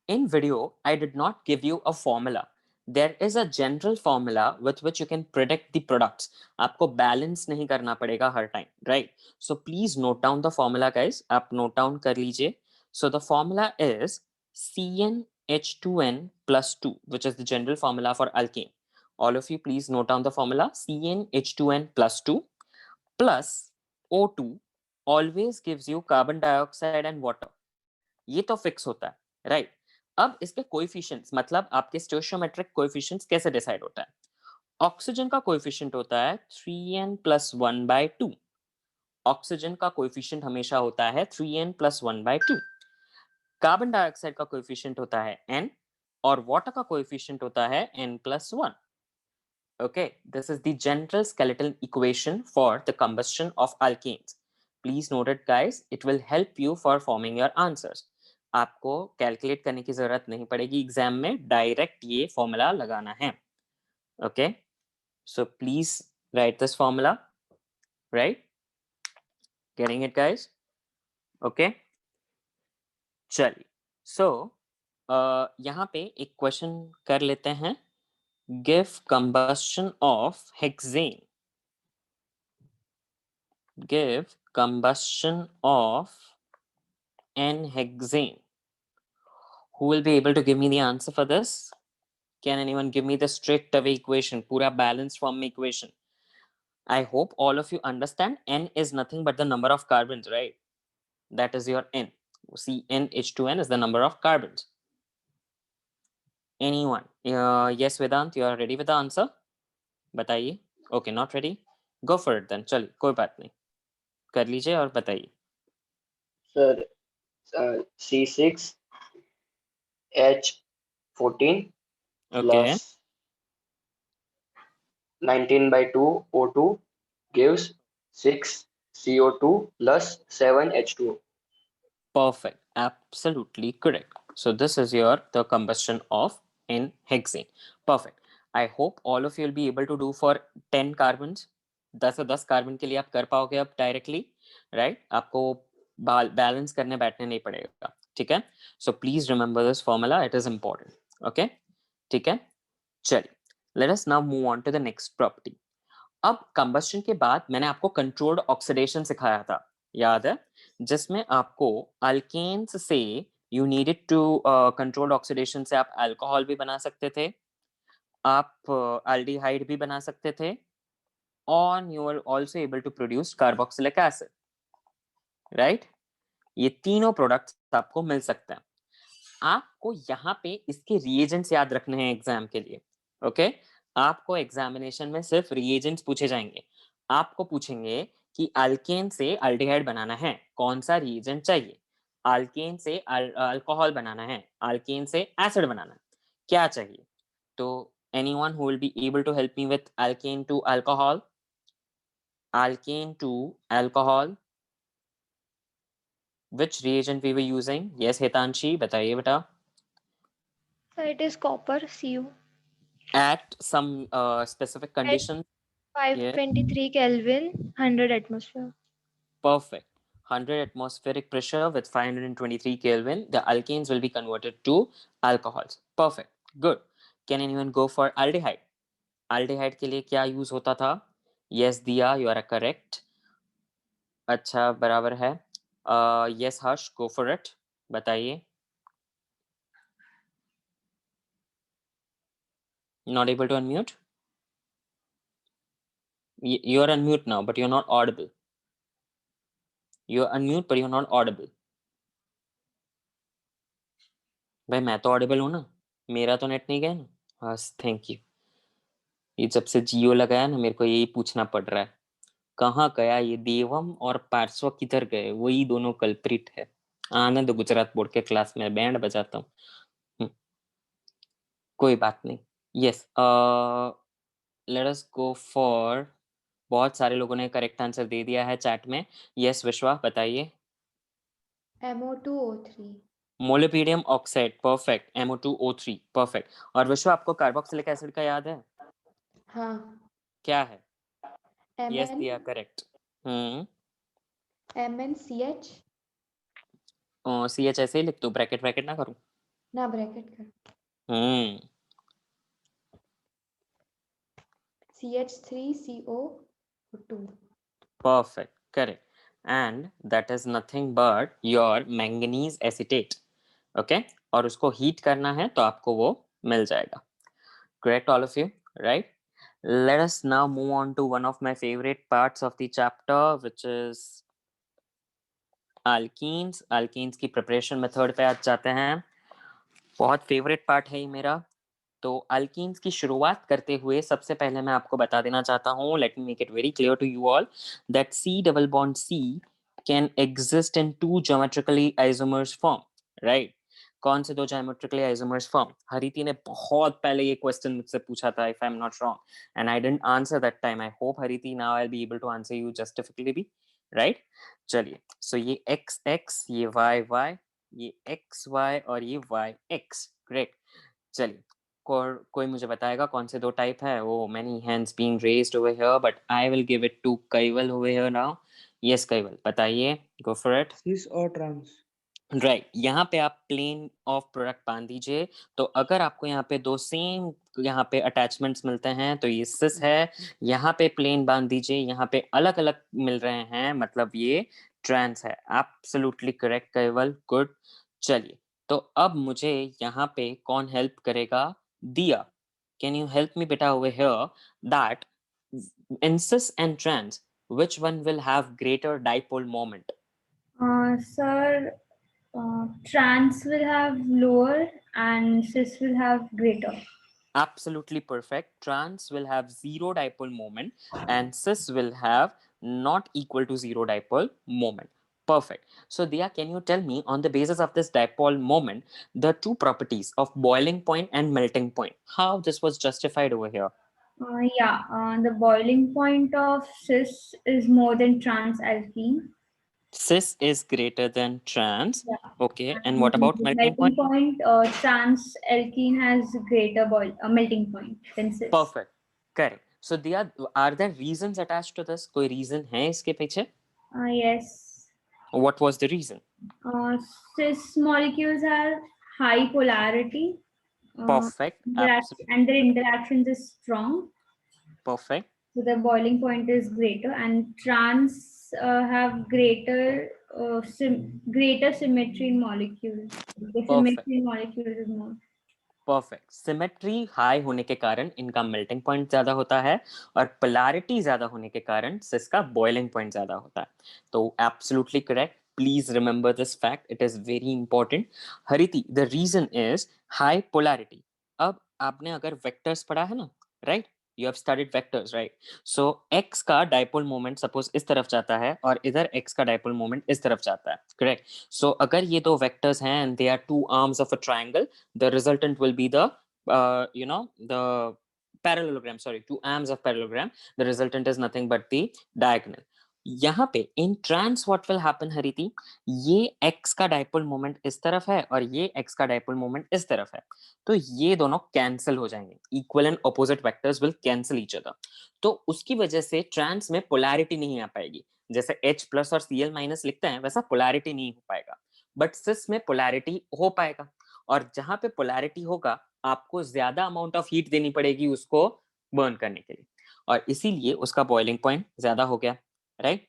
in video, I did not give you a formula. There is a general formula with which you can predict the products. आपको balance नहीं करना पड़ेगा हर time, right? So please note down the formula, guys. आप note down कर लीजिए. So the formula is CnH2n plus 2, which is the general formula for alkane. all of you please note down the formula. CnH2n plus 2 plus O2 always gives you carbon dioxide and water. ये तो फिक्स होता है, राइट? अब इसके कोएफिशिएंट्स, मतलब आपके स्टोइचियोमेट्रिक कोएफिशिएंट्स कैसे डिसाइड होता है? ऑक्सीजन का कोएफिशिएंट होता है 3n plus 1/2. ऑक्सीजन का कोएफिशिएंट हमेशा होता है 3n plus 1/2. कार्बन डाइऑक्साइड का कोएफिशिएंट होता है n और वाटर का कोएफिशिएंट होता है n plus 1. Okay, this is the general skeletal equation for the combustion of alkanes. Please note it, guys. It will help you for forming your answers. आपको कैलकुलेट करने की जरूरत नहीं पड़ेगी एग्जाम में, डायरेक्ट ये फॉर्मूला लगाना है. Okay, so please write this formula, right? Getting it, guys? Okay. चलिए, so यहाँ पे एक क्वेश्चन कर लेते हैं. Give combustion of hexane. Give combustion of N-hexane. Who will be able to give me the answer for this? Can anyone give me the straight away equation? Pura balanced form equation. I hope all of you understand N is nothing but the number of carbons, right? That is your N. CnH2n is the number of carbons. Anyone? Yes, Vedant, you are ready with the answer? बताइए. Okay, not ready? Go for it then. चलिए, कोई बात नहीं. कर लीजिए और बताइए. Sir C6H14 plus 19/2 O2 gives 6 CO2 plus 7 H2O. Perfect. Absolutely correct. So this is the combustion of N-hexane. Perfect. I hope all of you will be able to do for 10 carbons. 10 carbon के लिए आप कर पाओगे अब डायरेक्टली, राइट? आपको बैलेंस करने बैठने नहीं पड़ेगा, ठीक है? So please remember this formula, it is important. Okay, ठीक है? चलिए, let us now move on to the next property. अब कंबस्शन के बाद मैंने आपको कंट्रोल्ड ऑक्सीडेशन सिखाया था, याद है? जिसमें आपको अल्केन्स से you needed to controlled oxidation से आप अल्कोहल भी बना सकते थे, आप एल्डिहाइड भी बना सकते थे, और you are also able to produce carboxylic acid, right? ये तीनों प्रोडक्ट्स आपको मिल सकते हैं. आपको यहाँ पे इसके रिएजेंट्स याद रखने हैं एग्जाम के लिए, ओके? आपको एग्जामिनेशन में सिर्फ रिएजेंट्स पूछे जाएंगे. आपको पूछेंगे कि अल्केन से अल्डिहाइड बनाना है, कौन सा रिएजेंट चाहिए? अल्केन से अल्कोहल बनाना है, अल्केन से एसिड बनाना है, क्या चाहिए? तो anyone who will be able to help me with alkane to alcohol? Alkane to alcohol, which reagent we were using? Yes, Hitanshi, बताइए बेटा. So it is copper, Cu. At some specific condition. 523 Kelvin, 100 atmosphere. Perfect. 100 atmospheric pressure with 523 Kelvin, the alkanes will be converted to alcohols. Perfect. Good. Can anyone go for aldehyde? Aldehyde के लिए क्या use होता था? Yes, Diya, you are correct. अच्छा, बराबर है. Yes, Harsh, go for it. बताइए. Not able to unmute? You are unmute now, but you're not audible. You're unmute, but you're not audible. भाई मैं तो audible हूँ ना, मेरा तो नेट नहीं गया ना. हाँ, थैंक यू. ये जब से जियो लगाया ना, मेरे को यही पूछना पड़ रहा है, कहाँ गया ये देवम और पार्श्व किधर गए? वही दोनों कल्प्रिट है. आनंद गुजरात बोर्ड के क्लास में बैंड बजाता हूँ. कोई बात नहीं. Yes, let us go for. बहुत सारे लोगों ने करेक्ट आंसर दे दिया है चैट में. यस विश्वा, बताइए. MO2O3. Molybdenum oxide. Perfect. MO2O3. Perfect. और विश्वा, आपको कार्बोक्सिलिक एसिड का याद है? हाँ. क्या है? Yes MN. दिया, करेक्ट. MnCH. CH ऐसे ही लिख दो, ब्रैकेट ना करूं? ना, ब्रैकेट कर. CH3CO2. Perfect, correct. And that is nothing but your manganese acetate. Okay, और उसको हीट करना है तो आपको वो मिल जाएगा. Correct all of you. right? Let us now move on to one of my favorite parts of the chapter, which is alkenes. Alkenes की preparation method पे आज जाते हैं. बहुत favorite part है ये मेरा. तो alkenes की शुरुआत करते हुए सबसे पहले मैं आपको बता देना चाहता हूँ, let me make it very clear to you all that C double bond C can exist in two geometrically isomers form, right? कौन से दो geometrically isomers form? हरिति ने बहुत पहले ये question मुझसे पूछा था, if I'm not wrong, and I didn't answer that time. I hope Hariti now I'll be able to answer you justifiably, right? चलिए, so ये x x, ये y y, ये x y और ये y x, great. चलिए, कोई मुझे बताएगा कौन से दो टाइप है? Oh, many hands being raised over here, but I will give it to Kaival over here now. Yes, Kaival, बताइए, go for it. Cis और trans. राइट, यहाँ पे आप प्लेन ऑफ प्रोडक्ट बांध दीजिए. तो अगर आपको यहाँ पे दो सेम यहाँ पे अटैचमेंट्स मिलते हैं तो ये सिस है. यहाँ पे प्लेन बांध दीजिए, यहाँ पे अलग अलग मिल रहे हैं, मतलब ये ट्रांस है. एब्सोल्युटली करेक्ट केवल, गुड. चलिए, तो अब मुझे यहाँ पे कौन हेल्प करेगा? दिया, कैन यू हेल्प मी बेटा over here that in cis and trans which one will have greater dipole moment? Sir, trans will have lower and cis will have greater. Absolutely perfect. Trans will have zero dipole moment and cis will have not equal to zero dipole moment. Perfect. So Dia, can you tell me on the basis of this dipole moment, the two properties of boiling point and melting point, how this was justified over here? The boiling point of cis is more than trans alkene. Cis is greater than trans. Yeah. Okay. And what about melting point? Trans alkene has greater melting point than cis. Perfect. Correct. So Dia, are there reasons attached to this? कोई reason है इसके पीछे? Yes. What was the reason? Cis molecules have high polarity. Perfect. And their interactions is strong. Perfect. So the boiling point is greater, and trans have greater symmetry in molecules. The symmetry in molecules is more. Perfect. Symmetry high होने के कारण इनका melting point ज़्यादा होता है और polarity ज़्यादा होने के कारण cis का boiling point ज़्यादा होता है. तो absolutely correct. Please remember this fact. It is very important. Hariti, the reason is high polarity. अब आपने अगर vectors पढ़ा है ना, right? You have studied vectors, right? So x का dipole moment suppose इस तरफ जाता है और इधर x का dipole moment इस तरफ जाता है, correct? So अगर ये दो vectors हैं and they are two arms of a triangle, the resultant will be the the parallelogram. Sorry, two arms of parallelogram. The resultant is nothing but the diagonal. यहाँ पे in trans what will happen Hariti? ये x का dipole moment इस तरफ है और ये x का dipole moment इस तरफ है, तो ये दोनों cancel हो जाएंगे. Equal and opposite vectors will cancel each other. तो उसकी वजह से trans में polarity नहीं आ पाएगी. जैसे H plus और Cl minus लिखते हैं वैसा polarity नहीं हो पाएगा. But cis में polarity हो पाएगा, और जहां पे polarity होगा आपको ज्यादा amount of heat देनी पड़ेगी उसको burn करने के लिए, और इसीलिए उसका boiling point ज्यादा हो गया. Right,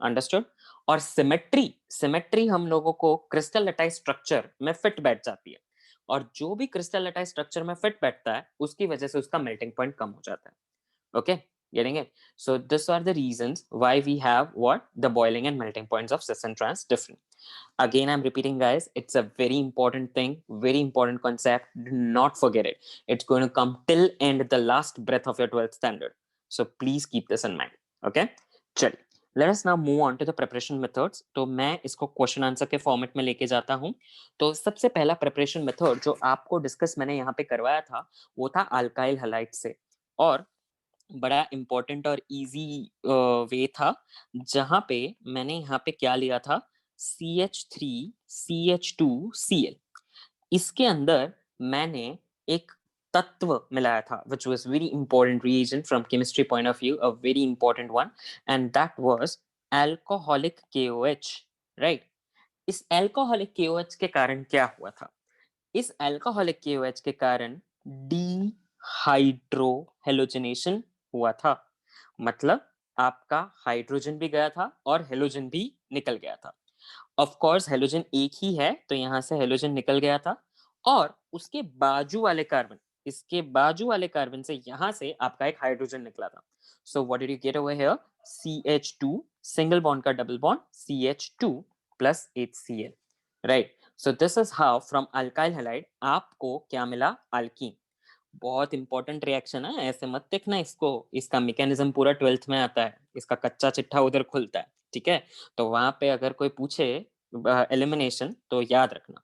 understood. और सिमेट्री हम लोगों को क्रिस्टल लटाइज स्ट्रक्चर में फिट बैठ जाती है, और जो भी क्रिस्टल लटाइज स्ट्रक्चर में फिट बैठता है उसकी वजह से उसका मेल्टिंग पॉइंट कम हो जाता है. Okay, getting it? So these are the reasons why we have what the boiling and melting points of cis and trans different. Again, I'm repeating, guys, it's a very important thing, very important concept. Do not forget it. It's going to come till end the last breath of your 12th standard. So please keep this in mind. Okay, चलिए, let us now move on to the preparation methods. तो मैं इसको क्वेश्चन आंसर के फॉर्मेट में लेके जाता हूँ. तो सबसे पहला प्रिपरेशन मेथड जो आपको डिस्कस मैंने यहाँ पे करवाया था वो था अल्काइल हैलाइड से, और बड़ा इंपॉर्टेंट और इजी वे था, जहाँ पे मैंने यहाँ पे क्या लिया था, CH3 CH2Cl. इसके अंदर मैंने एक तत्व मिलाया था which was very important reagent from chemistry point of view, a very important one, and that was alcoholic KOH, right? इस alcoholic KOH के कारण क्या हुआ था? इस alcoholic KOH के कारण dehydrohalogenation हुआ था, मतलब आपका हाइड्रोजन भी गया था और हेलोजन भी निकल गया था. ऑफ कोर्स हेलोजन एक ही है तो यहाँ से हेलोजन निकल गया था, और उसके बाजू वाले कार्बन इसके बाजू वाले कार्बन से यहाँ से आपका एक हाइड्रोजन निकला था. So what did you get over here? CH2 single bond का double bond CH2 plus HCl. Right. So this is how from alkyl halide आपको क्या मिला? Alkene. बहुत इंपॉर्टेंट रिएक्शन है, ऐसे मत देखना इसको. इसका मैकेनिज्म पूरा 12th में आता है, इसका कच्चा चिट्ठा उधर खुलता है. ठीक है, तो वहां पे अगर कोई पूछे एलिमिनेशन तो याद रखना.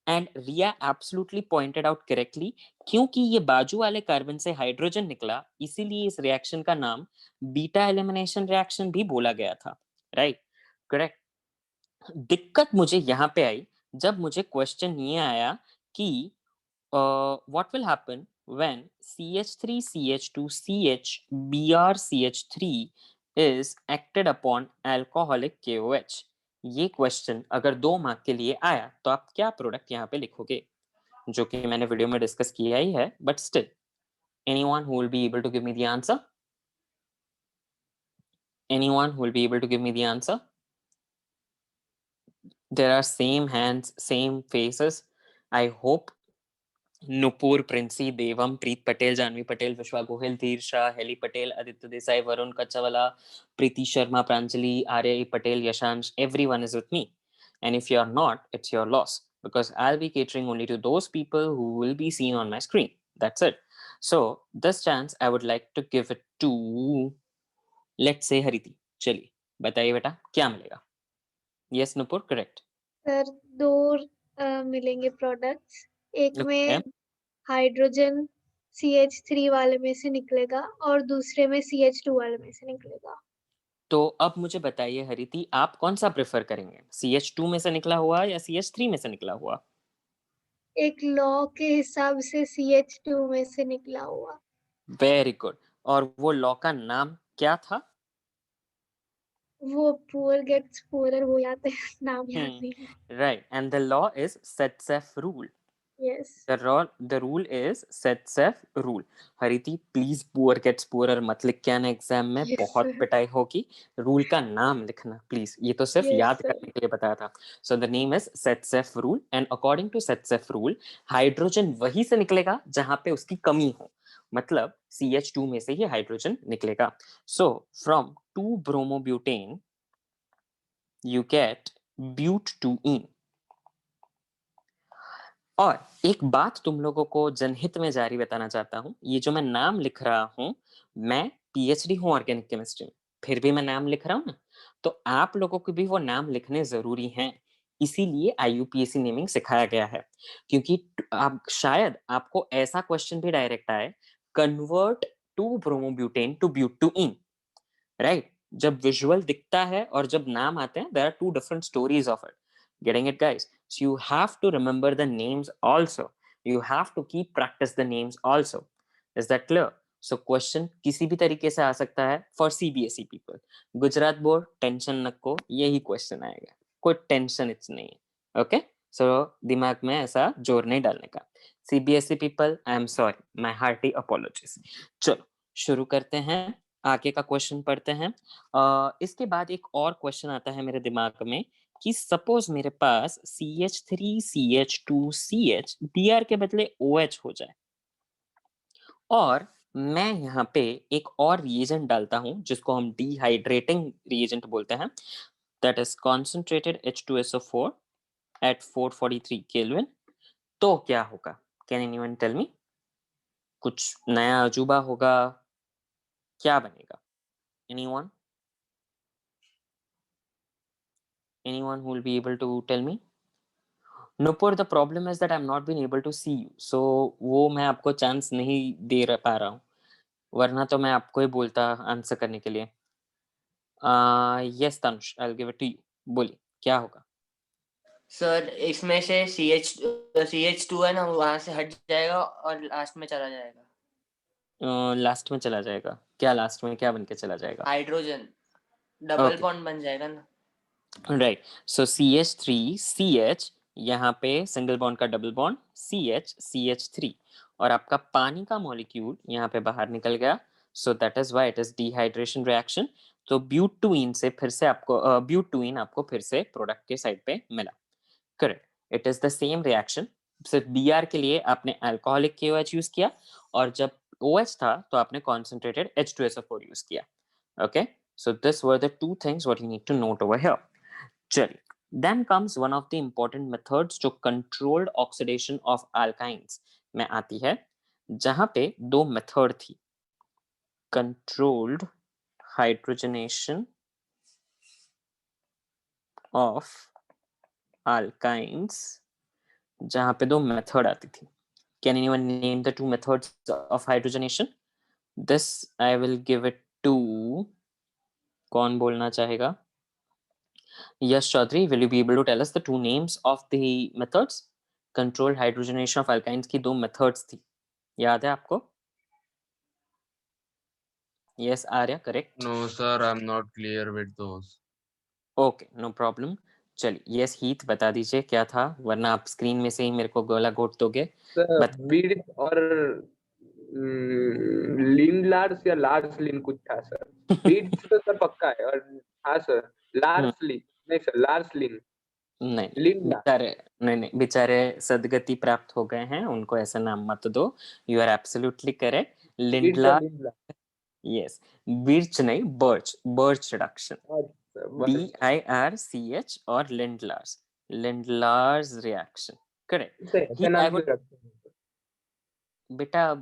And Riya absolutely pointed out correctly, क्योंकि ये बाजू वाले कार्बन से हाइड्रोजन निकला, इसीलिए इस रिएक्शन का नाम बीटा एलिमिनेशन रिएक्शन भी बोला गया था. Right, correct. दिक्कत मुझे यहाँ पे आई जब मुझे क्वेश्चन ये आया कि what will happen when CH3CH2CH BrCH3 is acted upon alcoholic KOH. ये क्वेश्चन अगर 2 मार्क के लिए आया तो आप क्या प्रोडक्ट यहाँ पे लिखोगे, जो कि मैंने वीडियो में डिस्कस किया ही है, but still anyone who will be able to give me the answer? Anyone who will be able to give me the answer? There are same hands, same faces. I hope Nupur, Princy, Devam, Preet Patel, Janvi Patel, Vishwa Gohil, Dhir Shah, Heli Patel, Aditya Desai, Varun Kachchawala, Preeti Sharma, Pranjali, Arya Patel, Yashansh, everyone is with me. And if you are not, it's your loss, because I'll be catering only to those people who will be seen on my screen. That's it. So this chance I would like to give it to, let's say, Hariti. चलिए बताइए बेटा क्या मिलेगा. Yes Nupur, correct. सर 2 मिलेंगे प्रोडक्ट्स. एक में हाइड्रोजन CH3 वाले में से निकलेगा और दूसरे में CH2 वाले में से निकलेगा. तो अब मुझे बताइए हरिति, आप कौन सा प्रेफर करेंगे, CH2 में से निकला हुआ या CH3 में से निकला हुआ? एक लॉ के हिसाब से CH2 में से निकला हुआ. Very good. और वो लॉ का नाम क्या था? वो पुअर गेट्स पुअरर हो जाते हैं, नाम याद नहीं. Right, and the law is Setsef rule. Yes. The rule is Setsef rule. Hariti please poor gets poorer मत लिख के आना एग्जाम में, Yes, बहुत sir. पिटाई होगी. रूल का नाम लिखना प्लीज, ये तो सिर्फ Yes, याद sir. करने के लिए बताया था. So the name is Setsef rule, and according to Setsef rule, hydrogen वहीं से निकलेगा जहां पे उसकी कमी हो, मतलब CH2 में से ही हाइड्रोजन निकलेगा. So from 2-bromobutane you get but2ene. और एक बात तुम लोगों को जनहित में जारी बताना चाहता हूँ, ये जो मैं नाम लिख रहा हूँ, मैं PhD हूँ ऑर्गेनिक केमिस्ट्री में, फिर भी मैं नाम लिख रहा हूँ ना, तो आप लोगों को भी वो नाम लिखने जरूरी हैं. इसीलिए IUPAC नेमिंग सिखाया गया है, क्योंकि आप शायद आपको ऐसा क्वेश्चन भी डायरेक्ट आए, convert 2-bromobutane to but2ene. Right, जब विजुअल दिखता है और जब नाम आते हैं, there are 2 different stories of it. Getting it, guys? So you have to remember the names also. You have to keep practice the names also. Is that clear? So question किसी भी तरीके से आ सकता है for CBSE people. Gujarat board tension नको, यही क्वेश्चन आएगा, कोई टेंशन इट्स नहीं है. ओके, सो दिमाग में ऐसा जोर नहीं डालने का. CBSE people, I am sorry, my hearty apologies. चलो शुरू करते हैं, आगे का क्वेश्चन पढ़ते हैं. इसके बाद एक और क्वेश्चन आता है मेरे दिमाग में कि सपोज मेरे पास CH3CH2CH Br के बदले OH हो जाए, और मैं यहाँ पे एक और रिएजेंट डालता हूँ जिसको हम डिहाइड्रेटिंग रिएजेंट बोलते हैं, that is concentrated H2SO4 at 443 Kelvin. तो क्या होगा? Can anyone tell me? कुछ नया अजूबा होगा, क्या बनेगा? Anyone? Anyone who will be able to tell me? Nupur, the problem is that I'm not been able to see you, so वो मैं आपको चांस नहीं दे पा रहा हूँ, वरना तो मैं आपको ही बोलता आंसर करने के लिए. Yes Tanush, I'll give it to you. बोलिए क्या होगा? सर इसमें से CH2 है ना, वहां से हट जाएगा और लास्ट में चला जाएगा. लास्ट में चला जाएगा? क्या लास्ट में क्या बन के चला जाएगा? हाइड्रोजन डबल बॉन्ड बन जाएगा ना. राइट, सो CH3CH, यहाँ पे सिंगल बॉन्ड का डबल बॉन्ड CH3, और आपका पानी का मॉलिक्यूल यहाँ पे बाहर निकल गया. So that is why it is dehydration reaction. तो but2ene से फिर से आपको but2ene आपको फिर से प्रोडक्ट के साइड पे मिला. Correct, it is the same reaction सिर्फ Br के लिए आपने अल्कोहलिक KOH यूज किया और जब OH था तो आपने concentrated H2SO4 यूज किया. Okay, so this were the two things what you need to note over here. चलिए, then comes one of the important methods जो controlled oxidation of alkynes में आती है, जहाँ पे दो मेथड थी, controlled hydrogenation of alkynes, जहाँ पे दो मेथड आती थी. Can anyone name the two methods of hydrogenation? This I will give it to, कौन बोलना चाहेगा? Yes, Chaudhary, will you be able to tell us the two names of the methods? Controlled hydrogenation of alkynes की दो methods थी, याद है आपको? Yes, Arya, correct? No, sir, I'm not clear with those. Okay, no problem. चलिए, yes, Heath, बता दीजिए क्या था, वरना आप स्क्रीन में से ही मेरे को गोला घोट दोगे. बीड और लिन लार्स या लार्स लिन कुछ था सर. बीड तो सर पक्का है. और हाँ सर, लार्स लिन नहीं सर, लार्स लिन नहीं, बेचारे सदगति प्राप्त हो गए हैं, उनको ऐसा नाम मत दो. You are absolutely correct. Lindlar, yes, Birch नहीं, बर्च रिडक्शन, BIRCH और लिंडलार्स रिएक्शन, करेक्ट. बेटा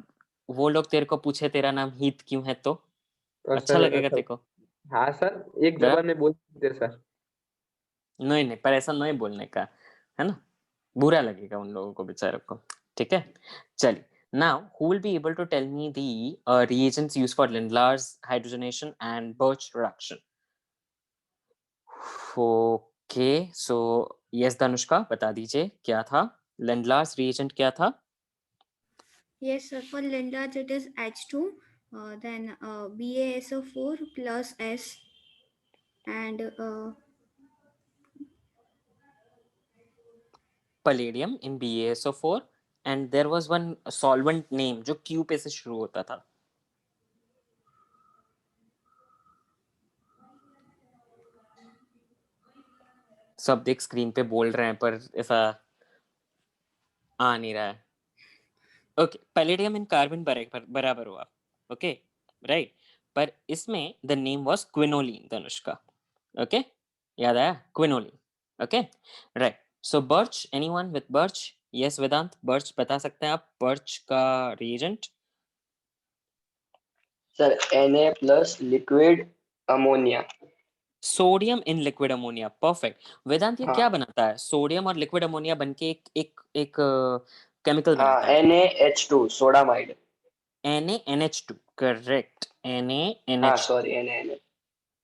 वो लोग तेरे को पूछे तेरा नाम हीथ क्यों है तो अच्छा लगेगा तेरे को? हाँ सर, एक जबान में बोल सकते सर. नहीं, पर ऐसा नहीं बोलने का है ना, बुरा लगेगा उन लोगों को बेचारों को. ठीक है, चलिए. Now, who will be able to tell me the reagents used for Lindlar's hydrogenation and Birch reaction? Okay, so yes, Danushka, बता दीजिए क्या था Lindlar's reagent क्या था? Yes, sir. For Lindlar's it is H2, then BaSO4 plus S, and Palladium in BaSO4, and there was one solvent name जो Q पे से शुरू होता था. सब देख स्क्रीन पे बोल रहे हैं पर ऐसा आ नहीं रहा है. ओके, पैलेडियम इन कार्बन बराबर हुआ. Okay, right. पर इसमें the name was quinoline, Dhanushka. Okay, याद आया? Quinoline. Okay, right. So Birch, anyone with Birch? Yes Vedant, Birch बता सकते हैं आप बर्च का reagent? Sir Na plus liquid ammonia. Sodium in liquid ammonia, perfect. Vedant, ये क्या बनाता है? सोडियम और लिक्विड अमोनिया बनके एक केमिकल बनता है. NaH2 sodamide. NaNH2, correct. NaNH2. हाँ, sorry, Na.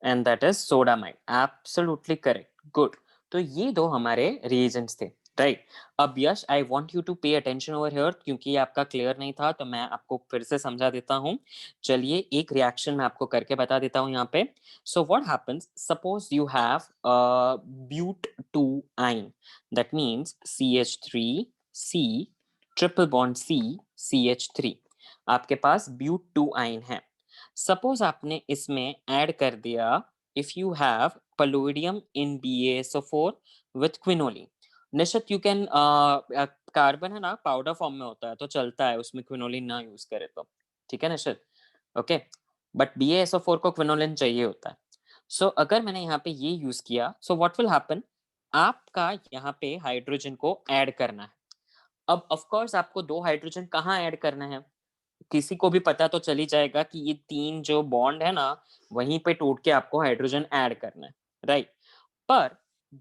And that is sodamide. Absolutely correct. Good. तो ये दो हमारे reagents थे, right? अब यश, I want you to pay attention over here, क्योंकि ये आपका clear नहीं था तो मैं आपको फिर से समझा देता हूँ. चलिए, एक reaction मैं आपको करके बता देता हूँ यहाँ पे. So what happens? Suppose you have a but2-ine. That means CH3C triple bond C CH3. आपके पास but2-ine है. सपोज आपने इसमें ऐड कर दिया, if you have palladium in BaSO4 with quinoline. निश्चित यू कैन, कार्बन है ना पाउडर फॉर्म में होता है तो चलता है, उसमें क्विनोलिन ना यूज करे तो. ठीक है निश्चित, ओके. बट BaSO4 को क्विनोलिन चाहिए होता है. सो अगर मैंने यहाँ पे ये यूज किया, सो व्हाट विल हैपन, आपका यहाँ पे हाइड्रोजन को ऐड करना है. अब ऑफ कोर्स आपको दो हाइड्रोजन कहाँ ऐड करना है, किसी को भी पता तो चली जाएगा कि ये तीन जो बॉन्ड है ना, वहीं पे टूट के आपको हाइड्रोजन ऐड करना है, राइट. पर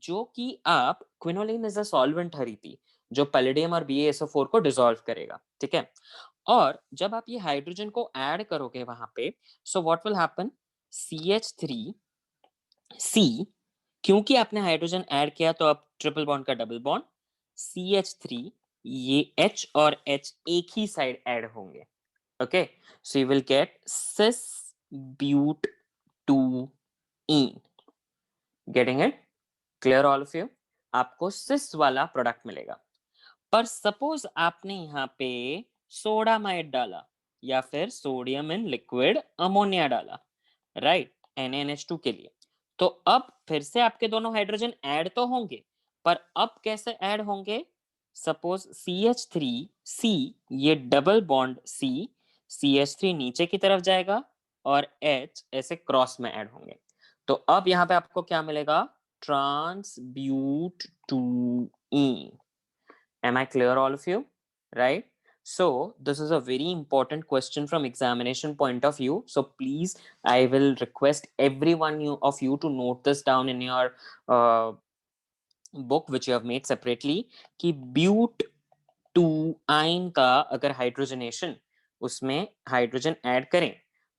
जो कि आप क्विनोलिन इज अ सॉल्वेंट हरी थी जो पैलेडियम और BaSO4 को डिसॉल्व करेगा. ठीक है, और जब आप ये हाइड्रोजन को ऐड करोगे वहां पे, so what will happen, CH3C, क्योंकि आपने हाइड्रोजन ऐड किया तो अब ट्रिपल बॉन्ड का डबल बॉन्ड, CH3, ये H और H एक ही साइड ऐड होंगे. Okay, so you will get cis but2-ene. Getting it? Clear all of you? आपको cis वाला प्रोडक्ट मिलेगा. पर सपोज आपने यहाँ पे सोडामाइड डाला या फिर सोडियम इन लिक्विड अमोनिया डाला, राइट, NaNH2 के लिए, तो अब फिर से आपके दोनों हाइड्रोजन ऐड तो होंगे, पर अब कैसे ऐड होंगे, सपोज CH3C, ये डबल बॉन्ड C, CH3 नीचे की तरफ जाएगा और H ऐसे क्रॉस में ऐड होंगे। तो अब यहाँ पे आपको क्या मिलेगा? ट्रांसब्यूट 2E. Am I clear, all of you? Right? So this is a very important question from examination point of view. So please, I will request everyone of you to note this down in your book which you have made separately कि ब्यूट 2 आयन का अगर हाइड्रोजनेशन उसमें हाइड्रोजन ऐड करें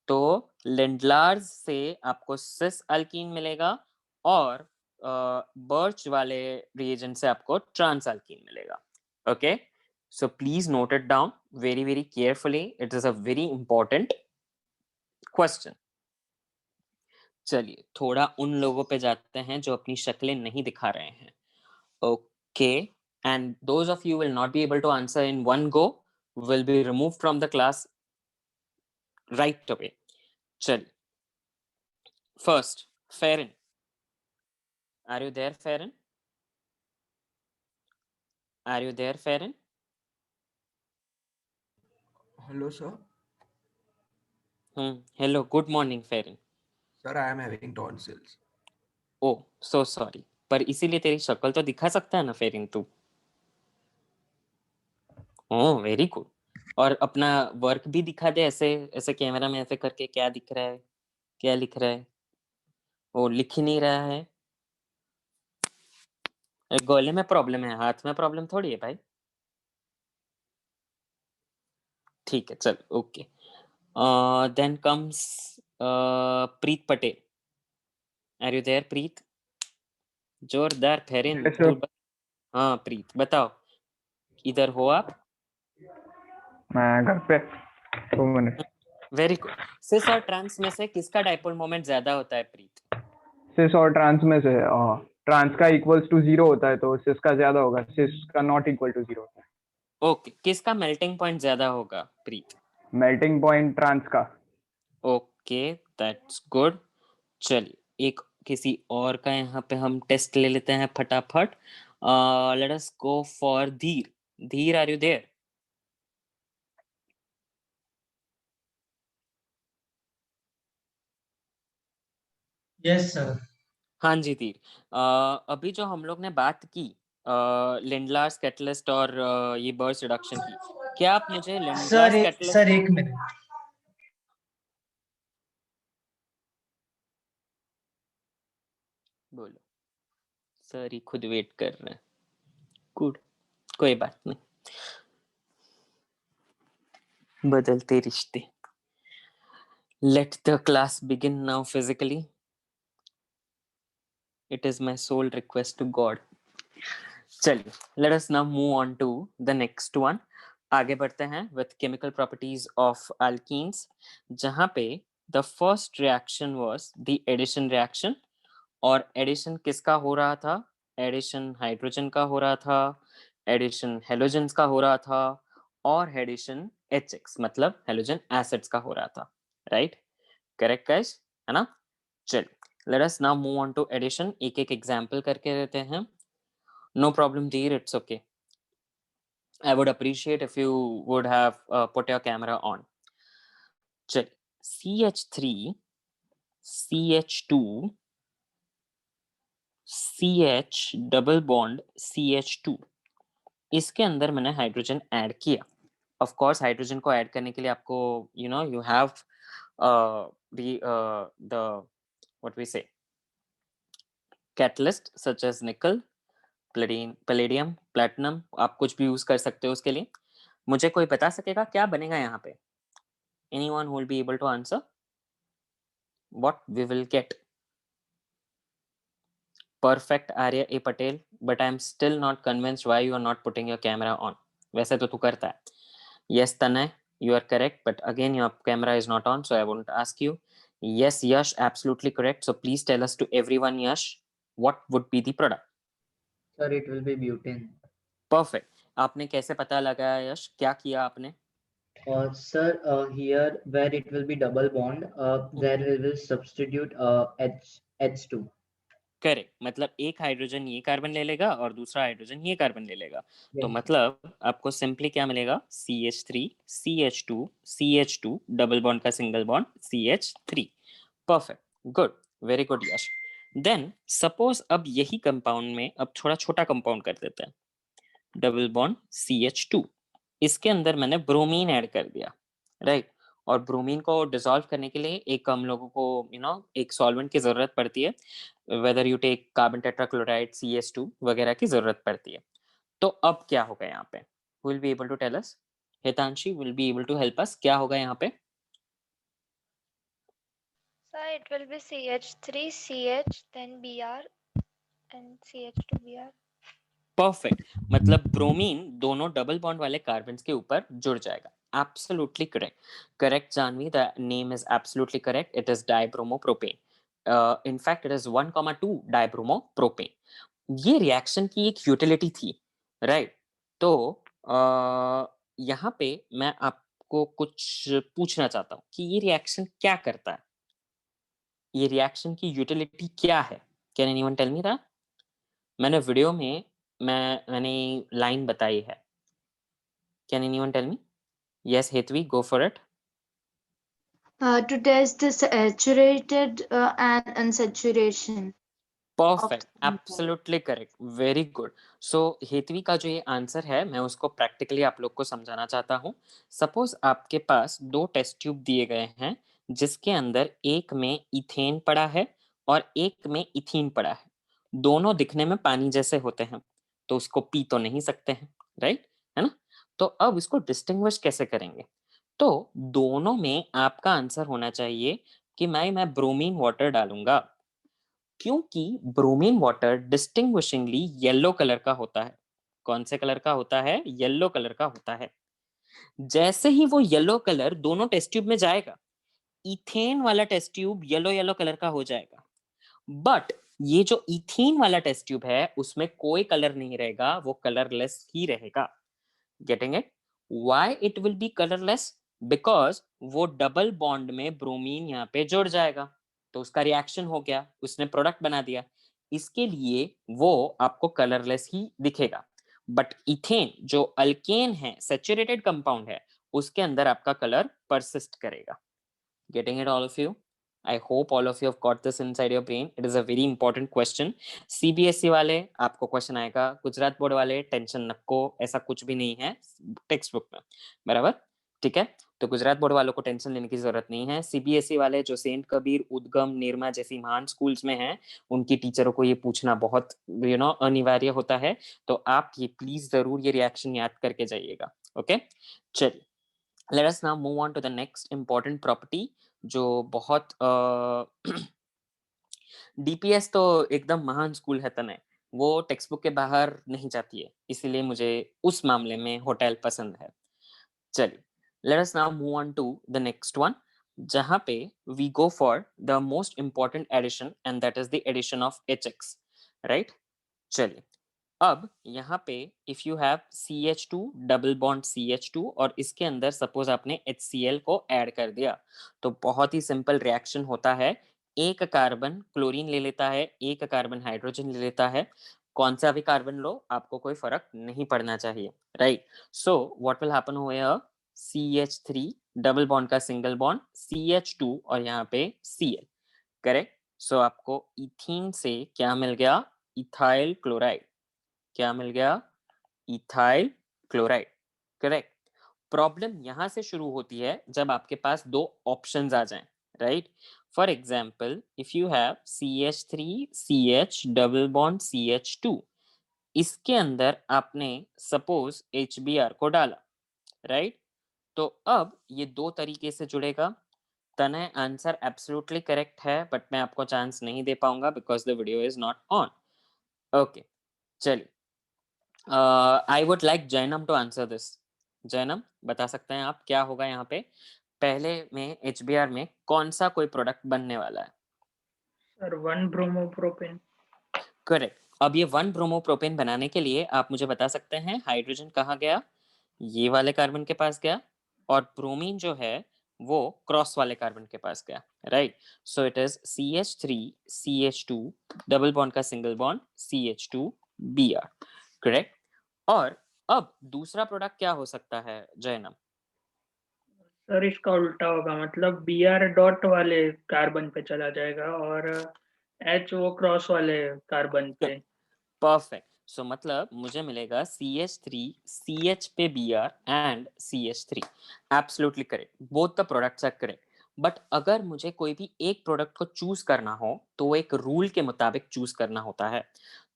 तो लेंडलार्ज से आपको सिस अल्कीन मिलेगा और बर्च वाले रिएजेंट से आपको ट्रांस अल्कीन मिलेगा। Okay, so please note it down very very carefully, it is a very important question. चलिए थोड़ा उन लोगों पे जाते हैं जो अपनी शक्लें नहीं दिखा रहे हैं। Okay, and those of you will not be able to answer in one go, will be removed from the class right away. Chal. First, Farron. Are you there, Farron? Are you there, Farron? Hello, sir. Hello, good morning, Farron. Sir, I am having tonsils. Oh, so sorry. पर इसीलिए तेरी शक्ल तो दिखा सकता है ना फेरिन तू। Oh very good. और अपना वर्क भी दिखा दे ऐसे ऐसे कैमरा में ऐसे करके, क्या दिख रहा है, क्या लिख रहा है? वो लिख ही नहीं रहा है। गले में प्रॉब्लम है, हाथ में प्रॉब्लम थोड़ी है भाई। ठीक है चल, okay. Then comes Preet Patel. Are you there Preet? जोरदार फेरिन। हाँ प्रीत बताओ, इधर हो आप? मैं घर पे। 2 मिनट। Very good. सिस और ट्रांस में से किसका डाइपोल मोमेंट ज्यादा होता है प्रीत? सिस और ट्रांस में से ट्रांस का इक्वल्स टू 0 होता है तो सिस का ज्यादा होगा, सिस का नॉट इक्वल टू 0 होता है। ओके, किसका मेल्टिंग पॉइंट ज्यादा होगा प्रीत? मेल्टिंग पॉइंट ट्रांस का। Okay that's good. चलिए एक किसी और का यहाँ पे हम टेस्ट ले लेते हैं फटाफट। Let us go for Dheer. Dheer, are you there? Yes sir. हाँ जी धीर, अभी जो हम लोग ने बात की लिंडलार्स कैटलिस्ट और ये बर्च रिडक्शन की, क्या आप मुझे लिंडलार्स कैटलिस्ट? सर एक मिनट। बोलो। सर ही खुद वेट कर रहे हैं। गुड, कोई बात नहीं, बदलते रिश्ते। Let the class begin now physically. It is my sole request to God. चलिए, let us now move on to the next one. आगे बढ़ते हैं with chemical properties of alkenes, जहाँ पे the first reaction was the addition reaction। और addition किसका हो रहा था? addition हाइड्रोजन का हो रहा था, addition हेलोजेंस का हो रहा था, और addition HX मतलब हेलोजन एसिड्स का हो रहा था। राइट, करेक्ट गाइस, है ना? चलिए let us now move on to addition। एक एक एग्जाम्पल करके रहते हैं। no problem dear, it's okay, I would appreciate if you would have put your camera on। चलिए CH3 CH2 CH double bond CH2, इसके अंदर मैंने हाइड्रोजन ऐड किया। ऑफ कोर्स हाइड्रोजन को ऐड करने के लिए आपको you have the what we say catalyst such as nickel, palladium, platinum, आप कुछ भी यूज कर सकते हो उसके लिए। मुझे कोई बता सकेगा क्या बनेगा यहाँ पे? Anyone who will be able to answer what we will get? Perfect, Arya A Patel, but I am still not convinced why you are not putting your camera on। वैसे तो तू करता है। Yes Tanay, you are correct, but again your camera is not on, so I won't ask you। Yes Yash, absolutely correct, so please tell us to everyone, Yash, what would be the product? Sir, it will be butane। Perfect। आपने कैसे पता लगाया यश, क्या किया आपने? Sir, here where it will be double bond, there we will substitute H2। Correct, मतलब एक हाइड्रोजन ये कार्बन ले लेगा और दूसरा हाइड्रोजन ये कार्बन ले लेगा। तो Yes. मतलब आपको सिंपली क्या मिलेगा, CH3 CH2 CH2 double bond का single bond CH3। Perfect, good, very good Yash. Then suppose अब यही कंपाउंड में अब थोड़ा छोटा कंपाउंड कर देते हैं, डबल बॉन्ड CH2, इसके अंदर मैंने ब्रोमीन ऐड कर दिया, राइट। और ब्रोमीन को डिसॉल्व करने के लिए एक हम लोगों को एक सॉल्वेंट की जरूरत पड़ती है, whether you take carbon tetrachloride CH2 वगैरह की जरूरत पड़ती है। तो अब क्या होगा यहाँ पे, will be able to tell us, Hitanshi will be able to help us, क्या होगा यहाँ पे? So it will be CH3 CH then Br and CH2Br. Perfect, मतलब ब्रोमीन दोनों डबल बॉन्ड वाले कार्बन के ऊपर जुड़ जाएगा। Absolutely correct, correct Janvi, the name is absolutely correct, it is dibromopropane. In fact it is 1,2 dibromopropane. ये रिएक्शन की एक यूटिलिटी थी, राइट। तो यहाँ पे मैं आपको कुछ पूछना चाहता हूँ कि ये रिएक्शन क्या करता है, ये रिएक्शन की यूटिलिटी क्या है? Can anyone tell me that? मैंने वीडियो में मैंने लाइन बताई है, can anyone tell me? Yes Hetvi, go for it. To test the saturated and unsaturation. Perfect, absolutely correct, very good. So Hetvi का जो ये आंसर है मैं उसको प्रैक्टिकली आप लोग को समझाना चाहता हूँ। सपोज आपके पास दो टेस्ट ट्यूब दिए गए हैं, जिसके अंदर एक में इथेन पड़ा है और एक में इथीन पड़ा है। दोनों दिखने में पानी जैसे होते हैं, तो उसको पी तो नहीं सकते हैं, राइट, है ना। तो अब इसको डिस्टिंग्विश कैसे करेंगे? तो दोनों में आपका आंसर होना चाहिए कि मैं ब्रोमीन वाटर डालूंगा, क्योंकि ब्रोमीन वाटर डिस्टिंग्विशिंगली येलो कलर का होता है। कौन से कलर का होता है? येलो कलर का होता है। जैसे ही वो येलो कलर दोनों टेस्ट ट्यूब में जाएगा, इथेन वाला test tube yellow yellow colour का हो जाएगा, बट ये जो इथीन वाला टेस्ट ट्यूब है उसमें कोई कलर नहीं रहेगा, वो कलरलेस ही रहेगा। Getting it? Why it will be colourless? Because वो डबल बॉन्ड में ब्रोमीन यहाँ पे जुड़ जाएगा, तो उसका रिएक्शन हो गया, उसने प्रोडक्ट बना दिया, इसके लिए वो आपको कलरलेस ही दिखेगा। बट इथेन जो अल्केन है, सैचुरेटेड कंपाउंड है, उसके अंदर आपका कलर परसिस्ट करेगा। Getting it, all of you? I hope all of you have got this inside your brain. It is a very important question. CBSE वाले आपको क्वेश्चन आएगा, गुजरात बोर्ड वाले टेंशन नको, ऐसा कुछ भी नहीं है टेक्स्ट बुक में, बराबर? ठीक है, तो गुजरात बोर्ड वालों को टेंशन लेने की जरूरत नहीं है। CBSE वाले जो सेंट कबीर, उद्गम, निर्मा जैसी महान स्कूल्स में हैं, उनकी टीचरों को ये पूछना बहुत अनिवार्य होता है। तो आप ये प्लीज जरूर ये रिएक्शन याद करके जाइएगा। ओके, चलिए, let us now move on to the next important property, जो बहुत DPS तो एकदम महान स्कूल है तने, वो टेक्स्ट बुक के बाहर नहीं जाती है, इसीलिए मुझे उस मामले में होटल पसंद है। चलिए, let us now move on to the next one, जहाँ पे we go for the most important addition and that is the addition of HX, right? चलिए, अब यहाँ पे if you have CH2 double bond CH2 और इसके अंदर सपोज आपने HCl को ऐड कर दिया, तो बहुत ही सिंपल रिएक्शन होता है। एक कार्बन क्लोरीन ले लेता है, एक कार्बन हाइड्रोजन ले लेता है, कौन सा भी कार्बन लो आपको कोई फर्क नहीं पड़ना चाहिए, right. So what will happen हो हियर, CH3 डबल बॉन्ड का सिंगल बॉन्ड CH2 और यहाँ पे Cl, करेक्ट। सो आपको इथीन से क्या मिल गया? Ethyl chloride. क्या मिल गया? Ethyl chloride, correct. प्रॉब्लम यहां से शुरू होती है जब आपके पास दो ऑप्शंस आ जाएं, right. For example, if you have CH3CH double bond CH2, इसके अंदर आपने सपोज HBr को डाला, राइट। तो अब ये दो तरीके से जुड़ेगा। तने आंसर एब्सोल्युटली करेक्ट है, बट मैं आपको चांस नहीं दे पाऊंगा because the video is not on. Okay, चलिए, I would like Jainam to answer this. Jainam, बता सकते हैं आप क्या होगा यहाँ पे? पहले में HBr में कौन सा कोई प्रोडक्ट बनने वाला है? Sir 1 bromopropane. करेक्ट। अब ये 1 ब्रोमोप्रोपेन बनाने के लिए आप मुझे बता सकते हैं हाइड्रोजन कहाँ गया? ये वाले कार्बन के पास गया, और ब्रोमीन जो है वो क्रॉस वाले कार्बन के पास गया, right? So it is CH3 CH2 double bond का single bond CH2 Br, correct? और अब दूसरा प्रोडक्ट क्या हो सकता है जयनम? सर इसका उल्टा होगा, मतलब Br डॉट वाले कार्बन पे चला जाएगा और H वो क्रॉस वाले कार्बन पे। परफेक्ट। सो मतलब मुझे मिलेगा CH3 CH पे Br and CH3। Absolutely correct, both the products are correct. But अगर मुझे कोई भी एक प्रोडक्ट को चूज करना हो तो वो एक रूल के मुताबिक चूज करना होता है,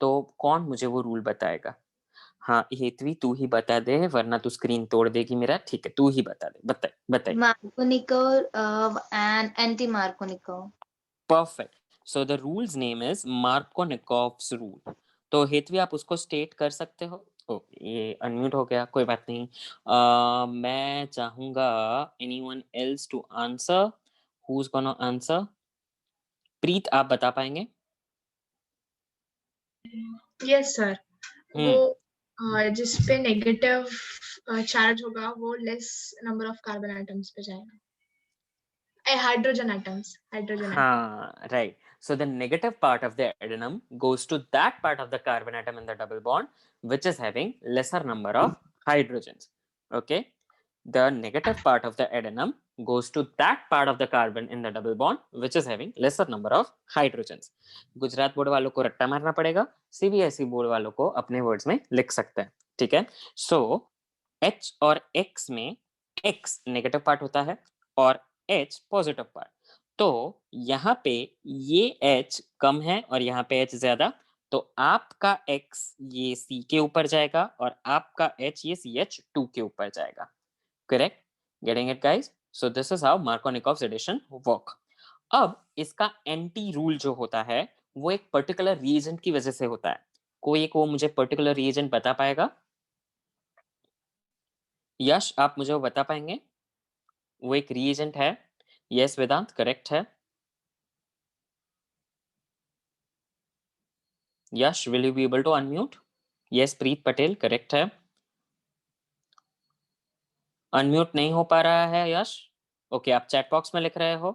तो कौन मुझे वो रूल बताएगा? हाँ हेतवी तू ही बता दे, वरना तू स्क्रीन तोड़ देगी मेरा। ठीक है, तू ही बता दे, बताइए। Markovnikov and anti-Markovnikov. Perfect. So the rules name is Markovnikov's rule. तो हेतवी आप उसको स्टेट कर सकते हो? ओ ये अनम्यूट हो गया, कोई बात नहीं। मैं चाहूंगा anyone else to answer? Who is gonna answer? Preet आप बता पाएंगे? यस सर, वो जिस पे नेगेटिव चार्ज होगा वो less number of carbon atoms पे जाएगा। हाइड्रोजन एटम्स, हाँ, right. So the negative part of the adenine goes to that part of the carbon atom in the double bond which is having lesser number of hydrogens. Okay, the negative part of the adenine goes to that part of the carbon in the double bond which is having lesser number of hydrogens. Gujarat board वालों को रट्टा मारना पड़ेगा, CBSE बोर्ड वालों को अपने वर्ड्स में लिख सकते हैं, ठीक है? So H और X में X नेगेटिव पार्ट होता है और H पॉजिटिव पार्ट। तो यहाँ पे ये H कम है और यहाँ पे H ज्यादा, तो आपका X ये C के ऊपर जाएगा और आपका H ये CH2 के ऊपर जाएगा, correct? Getting it guys? So this is how Markovnikov's addition work. अब इसका एंटी रूल जो होता है वो एक पर्टिकुलर रिएजेंट की वजह से होता है। कोई एक वो मुझे पर्टिकुलर रिएजेंट बता पाएगा? यश आप मुझे वो बता पाएंगे? वो एक रिएजेंट है। यस वेदांत करेक्ट है। Yash will you be able to unmute? Yes Preet Patel correct है। अनम्यूट नहीं हो पा रहा है यश? ओके आप चैट बॉक्स में लिख रहे हो।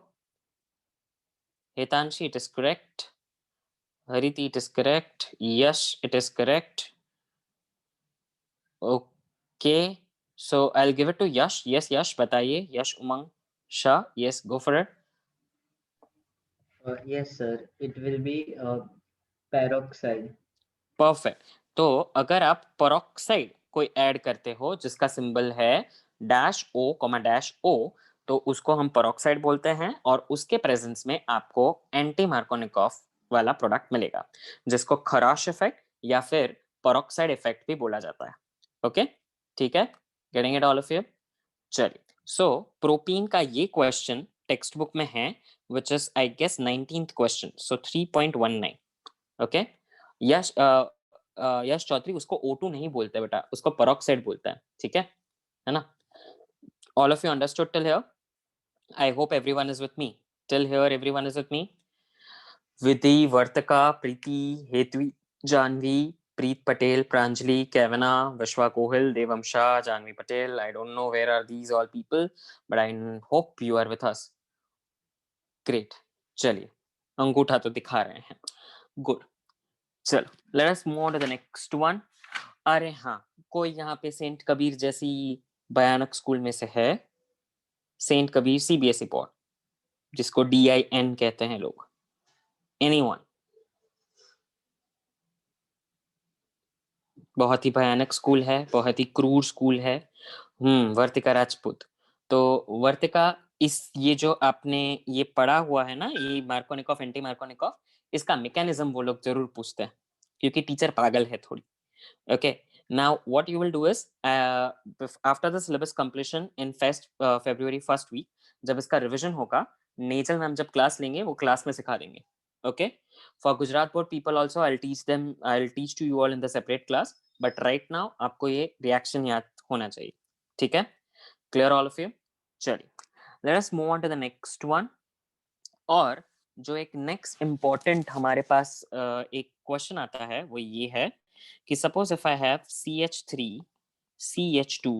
Hitanshi it is correct, Hariti it is correct, Yash it is correct. Okay so I will give it to Yash. Yes Yash बताइए। Yash Umang Shah, yes go for it. Yes, sir. It will be peroxide. Perfect. तो अगर आप पेरोक्साइड कोई ऐड करते हो जिसका सिंबल है -O, तो उसको हम पेरोक्साइड बोलते हैं और उसके प्रेजेंस में आपको एंटी मार्कोनिकोव वाला प्रोडक्ट मिलेगा जिसको खराश इफेक्ट या फिर पेरोक्साइड इफेक्ट भी बोला जाता है। ओके ठीक है, getting it all of you? चलिए, सो प्रोपीन का ये क्वेश्चन टेक्स्ट बुक में है which is I guess 19th question, so 3.19. Okay Yash Yash Chaudhary उसको O2 नहीं बोलते बेटा, उसको पेरोक्साइड बोलता है, ठीक है ना? All of you understood till here? I hope everyone is with me till here. Everyone is with me? Vidhi, Vartika, Preeti, Hetvi, Janvi, Preet Patel, Pranjali, Kevna, Vishwa Kohil, Devam Shah, Janvi Patel. I don't know where are these all people, but I hope you are with us. Great, चलिए अंगूठा तो दिखा रहे हैं, गुड। चलो let us move on to the next one. अरे हाँ, कोई यहाँ पे सेंट कबीर जैसी भयानक स्कूल में से है? सेंट कबीर CBSE बोर्ड जिसको DIN कहते हैं लोग। एनीवन? बहुत ही भयानक स्कूल है, बहुत ही क्रूर स्कूल है। वर्तिका राजपूत। तो वर्तिका इस ये जो आपने ये पढ़ा हुआ है ना, ये मार्कोनिकोव एंटी मार्कोनिकोव, इसका मैकेनिज्म वो लोग जरूर पूछते हैं क्योंकि टीचर पागल है थोड़ी। Okay now what you will do is after the syllabus completion in February 1st week, जब इसका रिवीजन होगा, नेचर मैम जब क्लास लेंगे वो क्लास में सिखा देंगे। Okay for Gujarat board people also I will teach to you all in the separate class, but right now आपको ये रिएक्शन याद होना चाहिए, ठीक है? Clear all of you? चलिए let us move on to the next one. और जो एक नेक्स्ट इम्पोर्टेंट हमारे पास एक क्वेश्चन आता है वो ये है कि suppose if I have CH3 CH2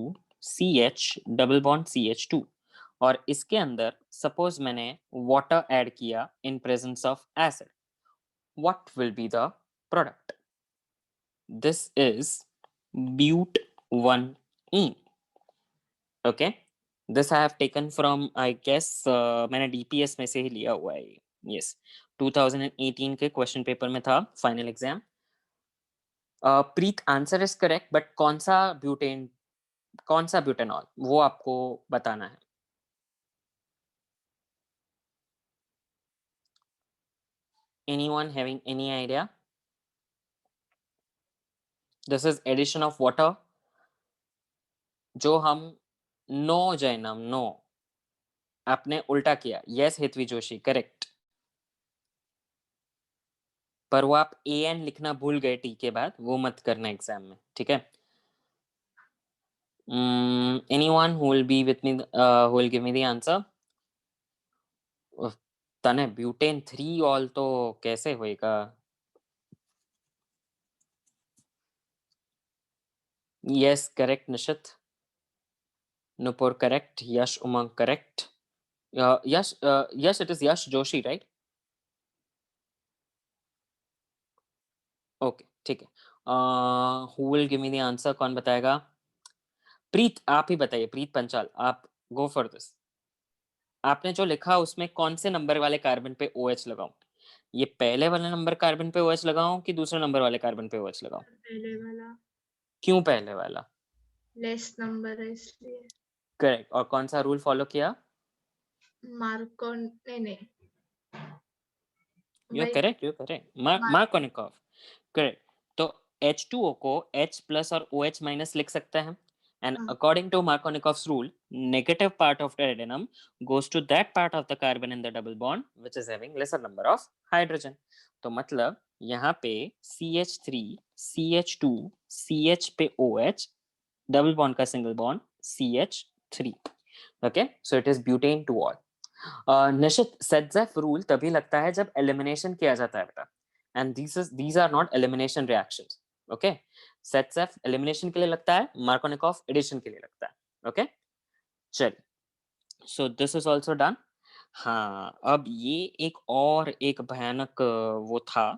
CH double bond CH2 और इसके अंदर सपोज मैंने वाटर ऐड किया in presence of acid, what will be the product? This is but1ene. Okay, this I have taken from, I guess, मैंने DPS में से ही लिया हुआ है. Yes, 2018 के क्वेश्चन पेपर में था final exam. Preet answer is correct, but कौन सा ब्यूटेनॉल वो आपको बताना है. Anyone having any idea? This is addition of water. जो हम नो जैनम नो आपने उल्टा किया. यस हितवी जोशी करेक्ट, पर वो आप AN लिखना भूल गए टी के बाद, वो मत करना एग्जाम में, ठीक है. Anyone who will be with me, who will give me the answer? तने ब्यूटेन 3 ऑल तो कैसे होएगा? Yes correct Nishit. Nupur correct. Yash Umang correct. Yash, it is Yash Joshi, right? Okay, ठीक है. Who will give me the answer? कौन बताएगा? प्रीत आप ही बताइए. प्रीत पंचाल, आप go for this. आपने जो लिखा उसमें कौन से नंबर वाले कार्बन पे OH लगाऊं? ये पहले वाले नंबर कार्बन पे OH लगाऊं कि दूसरे नंबर वाले कार्बन पे OH लगाऊं? पहले वाला. क्यों पहले वाला? लेस नंबर है इसलिए. करेक्ट. और कौन सा रूल फॉलो किया? नहीं. You're correct. Markovnikov. Correct. तो H2O को H plus और OH minus लिख सकते हैं. And according to Markovnikov's rule, negative part of the adenine goes to that part of the carbon in the double bond which is having lesser number of hydrogen. तो मतलब यहाँ पे CH3, CH2, CH पे OH, double bond का single bond CH3. Okay, so it is butane to all. निश्चित सेट्जेफ रूल तभी लगता है जब एलिमिनेशन किया जाता है बेटा. And these are not elimination reactions. Okay, Saytzeff elimination के लिए लगता है, मार्कोनिकॉफ एडिशन के लिए लगता है. ओके, चलिए. सो दिस इज आल्सो डन. हाँ, अब ये एक भयानक वो था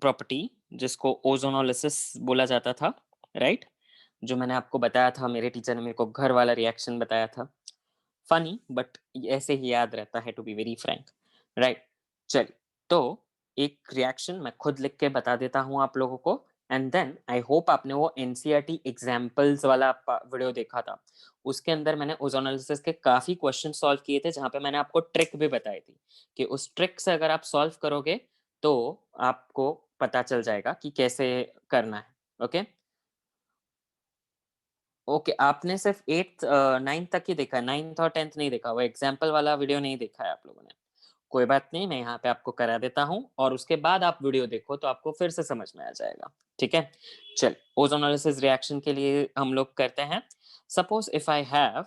प्रॉपर्टी जिसको ओजोनोलिसिस बोला जाता था, राइट? जो मैंने आपको बताया था, मेरे टीचर ने मेरे को घर वाला रिएक्शन बताया था. फनी बट ऐसे ही याद रहता है, to be very frank, right? चलिए, तो एक रिएक्शन मैं खुद लिख के बता देता हूँ आप लोगों को. एंड देन आई होप आपने वो NCERT एग्जाम्पल्स वाला वीडियो देखा था. उसके अंदर मैंने ओजोनोलिसिस के काफी क्वेश्चन सॉल्व किए थे, जहाँ पे मैंने आपको ट्रिक भी बताई थी कि उस ट्रिक से अगर आप सॉल्व करोगे तो आपको पता चल जाएगा कि कैसे करना है. ओके ओके, आपने सिर्फ 8th 9th तक ही देखा है, 9th और 10th नहीं देखा. वो एग्जाम्पल वाला वीडियो नहीं देखा है आप लोगों ने. कोई बात नहीं, मैं यहाँ पे आपको करा देता हूँ और उसके बाद आप वीडियो देखो तो आपको फिर से समझ में आ जाएगा. ठीक है, चल. ओजोनोलिसिस रिएक्शन के लिए हम लोग करते हैं. Suppose if I have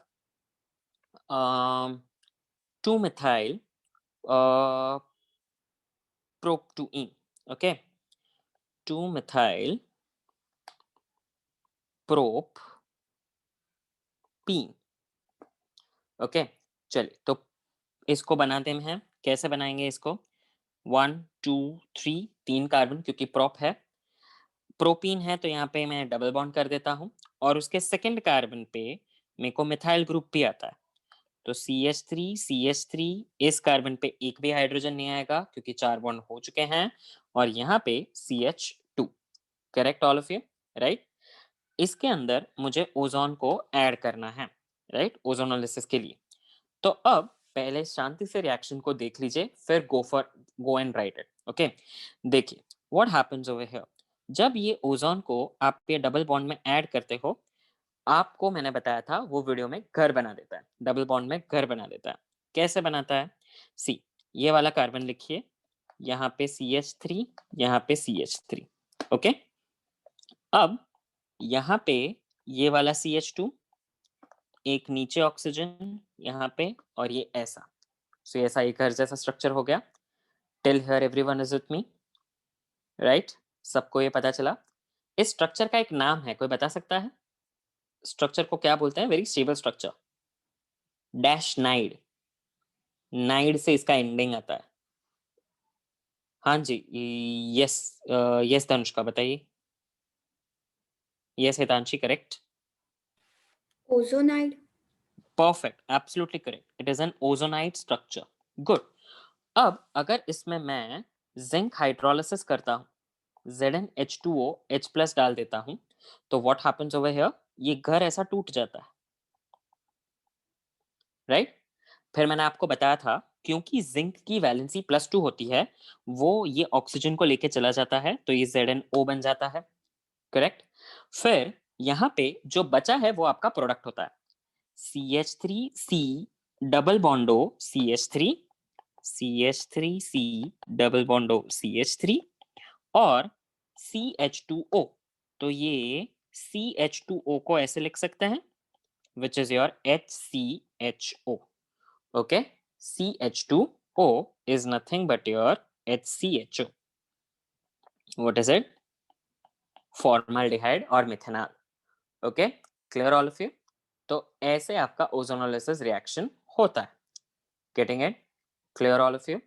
2-methyl prop2ene. okay, 2-methyl propene. Okay, चलिए, तो इसको बनाते हैं. कैसे बनाएंगे इसको? 1 2 3 3 कार्बन, क्योंकि प्रोप है, प्रोपीन है, तो यहाँ पे मैं डबल बॉन्ड कर देता हूँ. और उसके सेकंड कार्बन पे मेरे को मिथाइल ग्रुप भी आता है. तो CH3 इस कार्बन पे एक भी हाइड्रोजन नहीं आएगा क्योंकि 4 बॉन्ड हो चुके हैं. और यहाँ पे CH2. Correct all of you, right? इसके अंदर मुझे ओजोन को ऐड करना है, राइट, ओजोनोलिसिस के लिए. तो अब पहले शांति से रिएक्शन को देख लीजिए, फिर go and right it. Okay, देखिए व्हाट हैपेंस ओवर हियर. जब ये ओजोन को आप ये डबल बॉन्ड में ऐड करते हो, आपको मैंने बताया था वो वीडियो में घर बना देता है, डबल बॉन्ड में घर बना देता है. कैसे बनाता है? सी, ये वाला कार्बन लिखिए, यहाँ पे CH3, यहाँ पे CH3. ओके, अब यहाँ पे ये वाला CH2, एक नीचे ऑक्सीजन यहाँ पे, और ये ऐसा. सो ऐसा एक घर जैसा स्ट्रक्चर हो गया. Till here everyone is with me, right? सबको ये पता चला. इस स्ट्रक्चर का एक नाम है, कोई बता सकता है स्ट्रक्चर को क्या बोलते हैं? Very stable structure. डैश नाइड, नाइड से इसका एंडिंग आता है। हाँ जी, यस यस तनुष्का बताइए। Yes Hitanshi, correct. Ozonide. Perfect, absolutely correct, it is an ozonide structure. Good. अब अगर इसमें मैं जिंक हाइड्रोलिसिस करता हूँ, ZnH2O H+ डाल देता हूँ, तो व्हाट हैपेंस ओवर हियर, ये घर ऐसा टूट जाता है, राइट? फिर मैंने आपको बताया था क्योंकि जिंक की वैलेंसी +2 होती है, वो ये ऑक्सीजन को लेके चला जाता है, तो ये ZnO बन जाता है, करेक्ट? फिर यहाँ पे जो बचा है वो आपका प्रोडक्ट होता है, CH3C double bond O CH3, CH3C double bond O CH3 और CH2O। तो ये CH2O को ऐसे लिख सकते हैं, which is your HCHO. Okay, CH2O is nothing but your HCHO. What is it? Formaldehyde or methanol. Okay, clear all of you? तो ऐसे आपका ओजोनोलिसिस रिएक्शन होता है। Getting it? Clear all of you?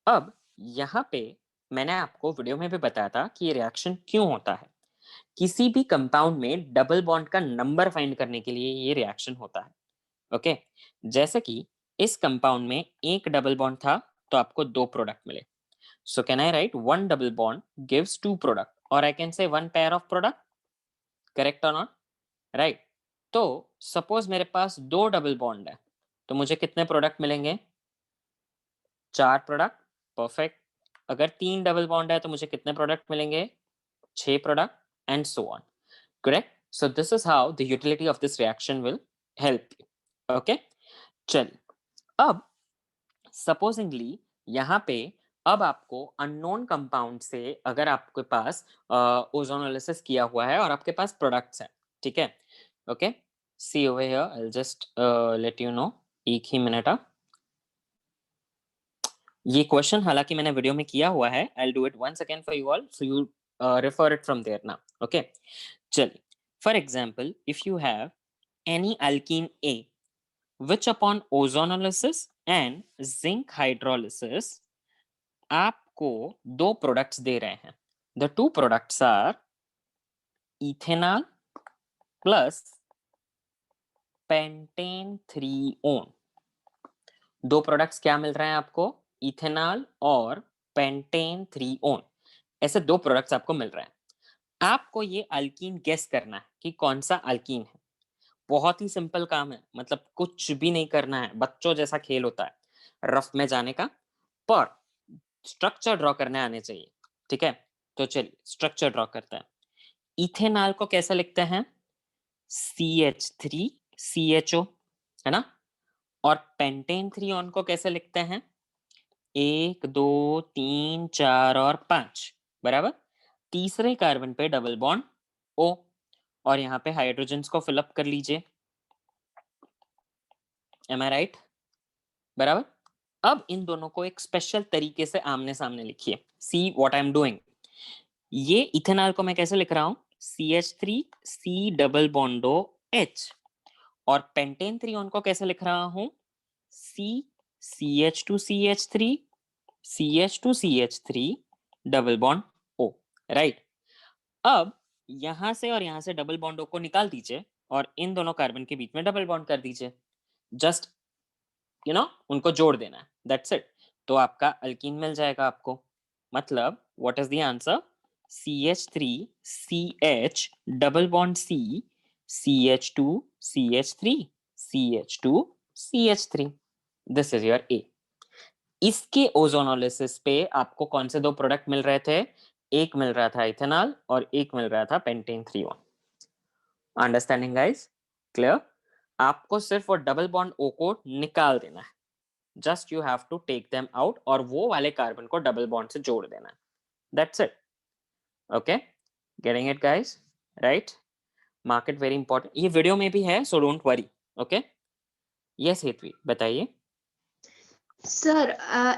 अब यहाँ पे मैंने आपको वीडियो में भी बताया था कि ये रिएक्शन क्यों होता है। किसी भी कंपाउंड में डबल बॉन्ड का नंबर फाइंड करने के लिए ये रिएक्शन होता है। ओके, जैसे कि इस कंपाउंड में एक डबल बॉन्ड था तो आपको 2 प्रोडक्ट मिले। So can I write 1 double bond gives 2 product, और I can say 1 pair of product, correct और नॉट? राइट। तो सपोज मेरे पास 2 डबल बॉन्ड है, तो मुझे कितने प्रोडक्ट मिलेंगे? 4 प्रोडक्ट, परफेक्ट। अगर 3 डबल बॉन्ड है तो मुझे कितने प्रोडक्ट मिलेंगे? 6 product, and so on, correct? So this is how the utility of this reaction will help you. Okay, चल अब supposingly यहाँ पे अब आपको अननोन कंपाउंड से अगर आपके पास ओजोनोलिसिस किया हुआ है और आपके पास प्रोडक्ट्स हैं, ठीक है? Okay, see over here, I will just let you know, एक ही मिनट। ये क्वेश्चन हालांकि मैंने वीडियो में किया हुआ है, I will do it once again for you all, so you refer it from there now. Okay, चलिए, for example, if you have any alkene A which upon ozonolysis and zinc hydrolysis आपको 2 प्रोडक्ट्स दे रहे हैं। The 2 products are ethanol plus pentane 3-on। 2 products क्या मिल रहे हैं आपको? इथेनॉल और पेंटेन 3-on। ऐसे 2 प्रोडक्ट्स आपको मिल रहे हैं। आपको ये अल्कीन गेस करना है कि कौन सा अल्कीन है। बहुत ही सिंपल काम है, मतलब कुछ भी नहीं करना है, बच्चों जैसा खेल होता है रफ में जाने का, पर स्ट्रक्चर ड्रॉ करने आने चाहिए, ठीक है? तो चलिए स्ट्रक्चर ड्रॉ करते हैं। इथेनॉल को कैसे लिखते हैं? CH3CHO, है ना? और पेंटेन 3-on को कैसे लिखते हैं? 1 2 3 4 और 5, बराबर। तीसरे कार्बन पे डबल बॉन्ड O, और यहाँ पे हाइड्रोजन्स को फिलअप कर लीजिए। Am I right? बराबर। अब इन दोनों को एक स्पेशल तरीके से आमने सामने लिखिए। See what I am doing. ये इथेनॉल को मैं कैसे लिख रहा हूँ? CH3C double bond O H, और पेंटेन 3-on को कैसे लिख रहा हूँ? CH2CH3 CH2CH3 double bond O, right? अब यहां से और यहां से डबल बॉन्ड O को निकाल दीजिए और इन दोनों कार्बन के बीच में डबल बॉन्ड कर दीजिए। जस्ट यू नो उनको जोड़ देना है, दैट्स इट। तो आपका अल्कीन मिल जाएगा आपको। मतलब what is the answer? CH3CH double bond C CH2CH3 CH2CH3, this is your A। इसके ओजोनोलिसिस पे आपको कौन से 2 प्रोडक्ट मिल रहे थे? एक मिल रहा था इथेनॉल और एक मिल रहा था pentane 3-on। Understanding guys? Clear? आपको सिर्फ वो डबल बॉन्ड O को निकाल देना है, just you have to take them out, और वो वाले कार्बन को डबल बॉन्ड से जोड़ देना है, that's it. Okay, getting it guys? Right? Mark it very important. ये वीडियो में भी है, so don't worry. Okay, yes Hetvi बताइए। सर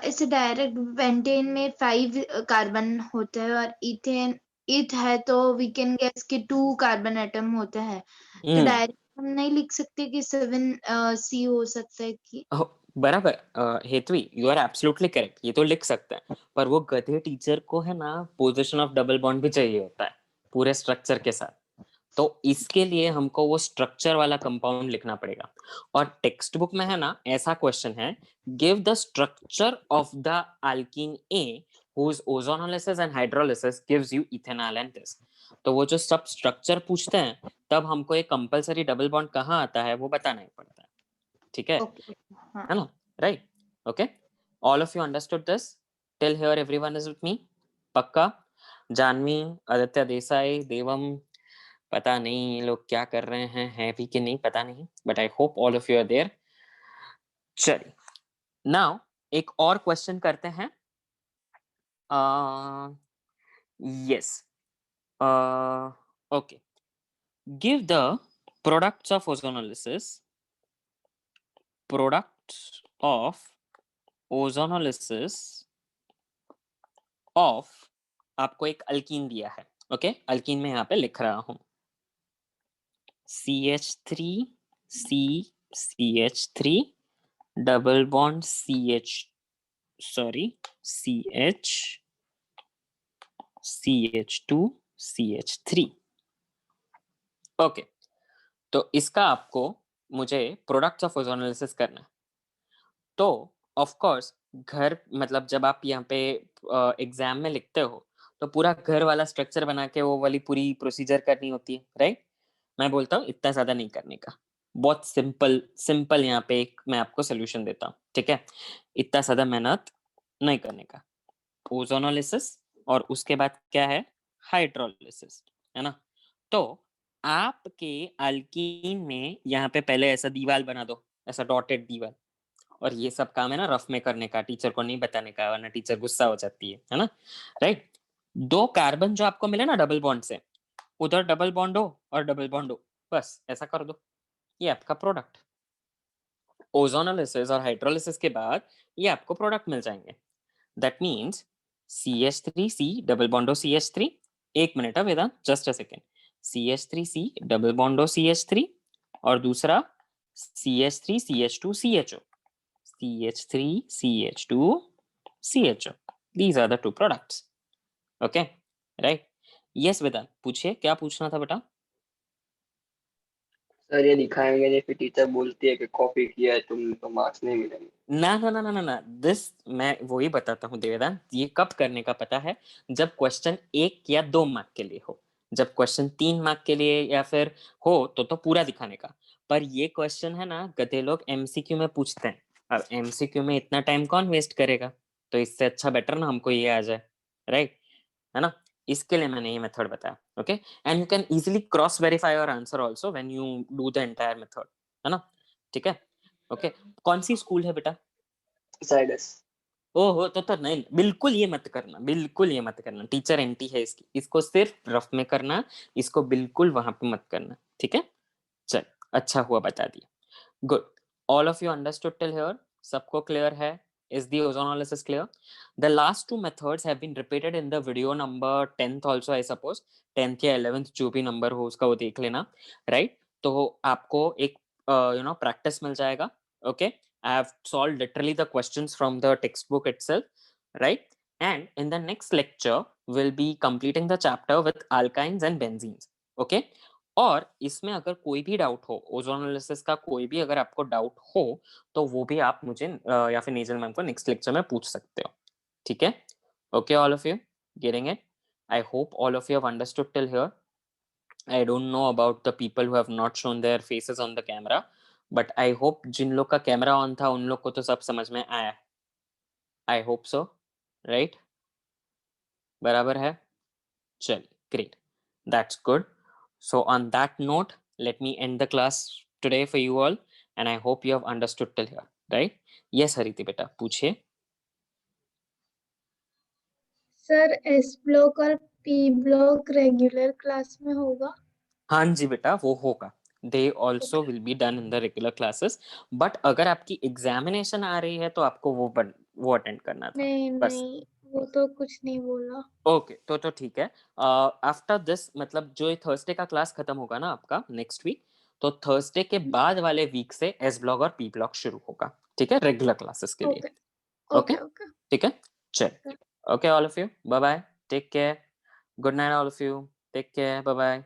इसे डायरेक्ट पेंटेन में 5 कार्बन होते हैं और इथेन इथ है तो वी कैन गेस कि 2 कार्बन एटम होते हैं, तो डायरेक्ट हम नहीं लिख सकते कि 7C हो सकता है कि बराबर Hetvi, you are absolutely correct, ये तो लिख सकता है, पर वो गधे टीचर को है ना पोजीशन ऑफ डबल बॉन्ड भी चाहिए होता है पूरे स्ट्रक्चर के साथ, तो इसके लिए हमको वो स्ट्रक्चर वाला कंपाउंड लिखना पड़ेगा। और टेक्स्ट बुक में है ना ऐसा क्वेश्चन है, give the structure of the alkyne A whose ozonolysis and hydrolysis gives you ethanol and this। तो वो जो सब स्ट्रक्चर पूछते हैं तब हमको एक कंपलसरी डबल बॉन्ड कहाँ आता है वो बताना ही पड़ता है, ठीक है? है ना, right? Okay, all of you understood this till here? Everyone is with मी? पक्का? जानवी, आदित्य देसाई, देवम, पता नहीं ये लोग क्या कर रहे हैं भी कि नहीं पता नहीं, but I hope all of you are there. चलिए नाउ एक और क्वेश्चन करते हैं। yes okay, give the products of ozonolysis of आपको एक अल्कीन दिया है, ओके? अल्कीन में यहाँ पे लिख रहा हूँ CH3 double bond CH2 CH3। Okay, तो इसका आपको मुझे प्रोडक्ट्स ऑफ ओजोनोलिसिस करना है। तो ऑफ कोर्स घर मतलब जब आप यहाँ पे एग्जाम में लिखते हो तो पूरा घर वाला स्ट्रक्चर बना के वो वाली पूरी प्रोसीजर करनी होती है, राइट? मैं बोलता हूँ इतना ज्यादा नहीं करने का, बहुत सिंपल यहाँ पे एक मैं आपको सोल्यूशन देता हूँ, ठीक है? इतना ज्यादा मेहनत नहीं करने का। ओजोनोलिसिस और उसके बाद क्या है, हाइड्रोलिसिस, है ना? तो आपके अल्कीन में यहाँ पे पहले ऐसा दीवार बना दो, ऐसा डॉटेड दीवार, और ये सब काम है ना रफ में करने का, टीचर को नहीं बताने का वरना टीचर गुस्सा हो जाती है ना, राइट? 2 कार्बन जो आपको मिले ना डबल बॉन्ड से, उधर डबल बॉन्ड हो और डबल बॉन्ड हो, बस ऐसा कर दो, ये आपका प्रोडक्ट। ओजोनोलिसिस और हाइड्रोलिसिस के बाद ये आपको प्रोडक्ट मिल जाएंगे। That means CH3C double bond O CH3, एक मिनट है Vedant, just a second, CH3C double bond O CH3 और दूसरा CH3CH2 CHO, CH3 CH2 CHO, these are the 2 products, okay, right? yes वेदांत, पूछिए क्या पूछना था बेटा? सर ये दिखाएंगे नहीं, फिर टीचर बोलती है कि कॉपी किया है तुमने तो मार्क्स नहीं मिलेंगे। ना, दिस मैं वही बताता हूँ देवेदांत, ये कब करने का पता है, जब क्वेश्चन 1 या 2 मार्क के लिए हो। जब क्वेश्चन 3 मार्क के लिए या फिर हो तो पूरा दिखाने का, पर ये क्वेश्चन है ना गधे लोग MCQ में पूछते हैं, अब MCQ में इतना टाइम कौन वेस्ट करेगा, तो इससे अच्छा बेटर ना हमको ये आ जाए, राइट? है ना, इसके लिए मैंने ये मेथड बताया, okay? And you can easily cross verify your answer also when you do the entire method, है ना? ठीक है, ओके। कौन सी स्कूल है बेटा? साइडस। ओहो, तो नहीं, बिल्कुल ये मत करना, बिल्कुल ये मत करना, टीचर एंटी है इसकी, इसको सिर्फ रफ में करना, इसको बिल्कुल वहां पे मत करना, ठीक है? चल, अच्छा हुआ बता दिया, good. All of you understood till here? सबको क्लियर है? Is the ozonolysis clear? The last 2 methods have been repeated in the video number 10th also, I suppose 10th या 11th जो भी नंबर हो उसका वो देख लेना, right? तो आपको एक practice मिल जाएगा, okay? I have solved literally the questions from the textbook itself, right? And in the next lecture we'll be completing the chapter with alkynes and benzenes, okay? और इसमें अगर कोई भी डाउट हो, ओजोनोलिसिस का कोई भी अगर आपको डाउट हो तो वो भी आप मुझे या फिर नेजल मैम को नेक्स्ट लेक्चर में पूछ सकते हो, ठीक है? Okay, all of you getting it? I hope all of you have understood till here. I don't know about the people who have not shown their faces on the camera, but I hope जिन लोग का कैमरा ऑन था उन लोग को तो सब समझ में आया, आई होप सो, राइट? बराबर है, चलिए, great, that's good. So on that note, let me end the class today for you all, and I hope you have understood till here, right? Yes, Hariti बेटा, पूछिए। सर S ब्लॉक और P ब्लॉक रेगुलर क्लास में होगा? हाँ जी बेटा, वो होगा, they also will be done in the regular classes, but अगर आपकी एग्जामिनेशन आ रही है तो आपको वो अटेंड करना था, बस। नहीं, वो तो कुछ नहीं बोला। ओके, तो ठीक है। आफ्टर दिस मतलब जो थर्सडे का क्लास खत्म होगा ना आपका नेक्स्ट वीक, तो थर्सडे के बाद वाले वीक से एस ब्लॉक और पी ब्लॉक शुरू होगा, ठीक है, रेगुलर क्लासेस के लिए। ओके ओके ठीक है, चल, okay all of you, bye bye, take care, good night all of you, take care, bye bye.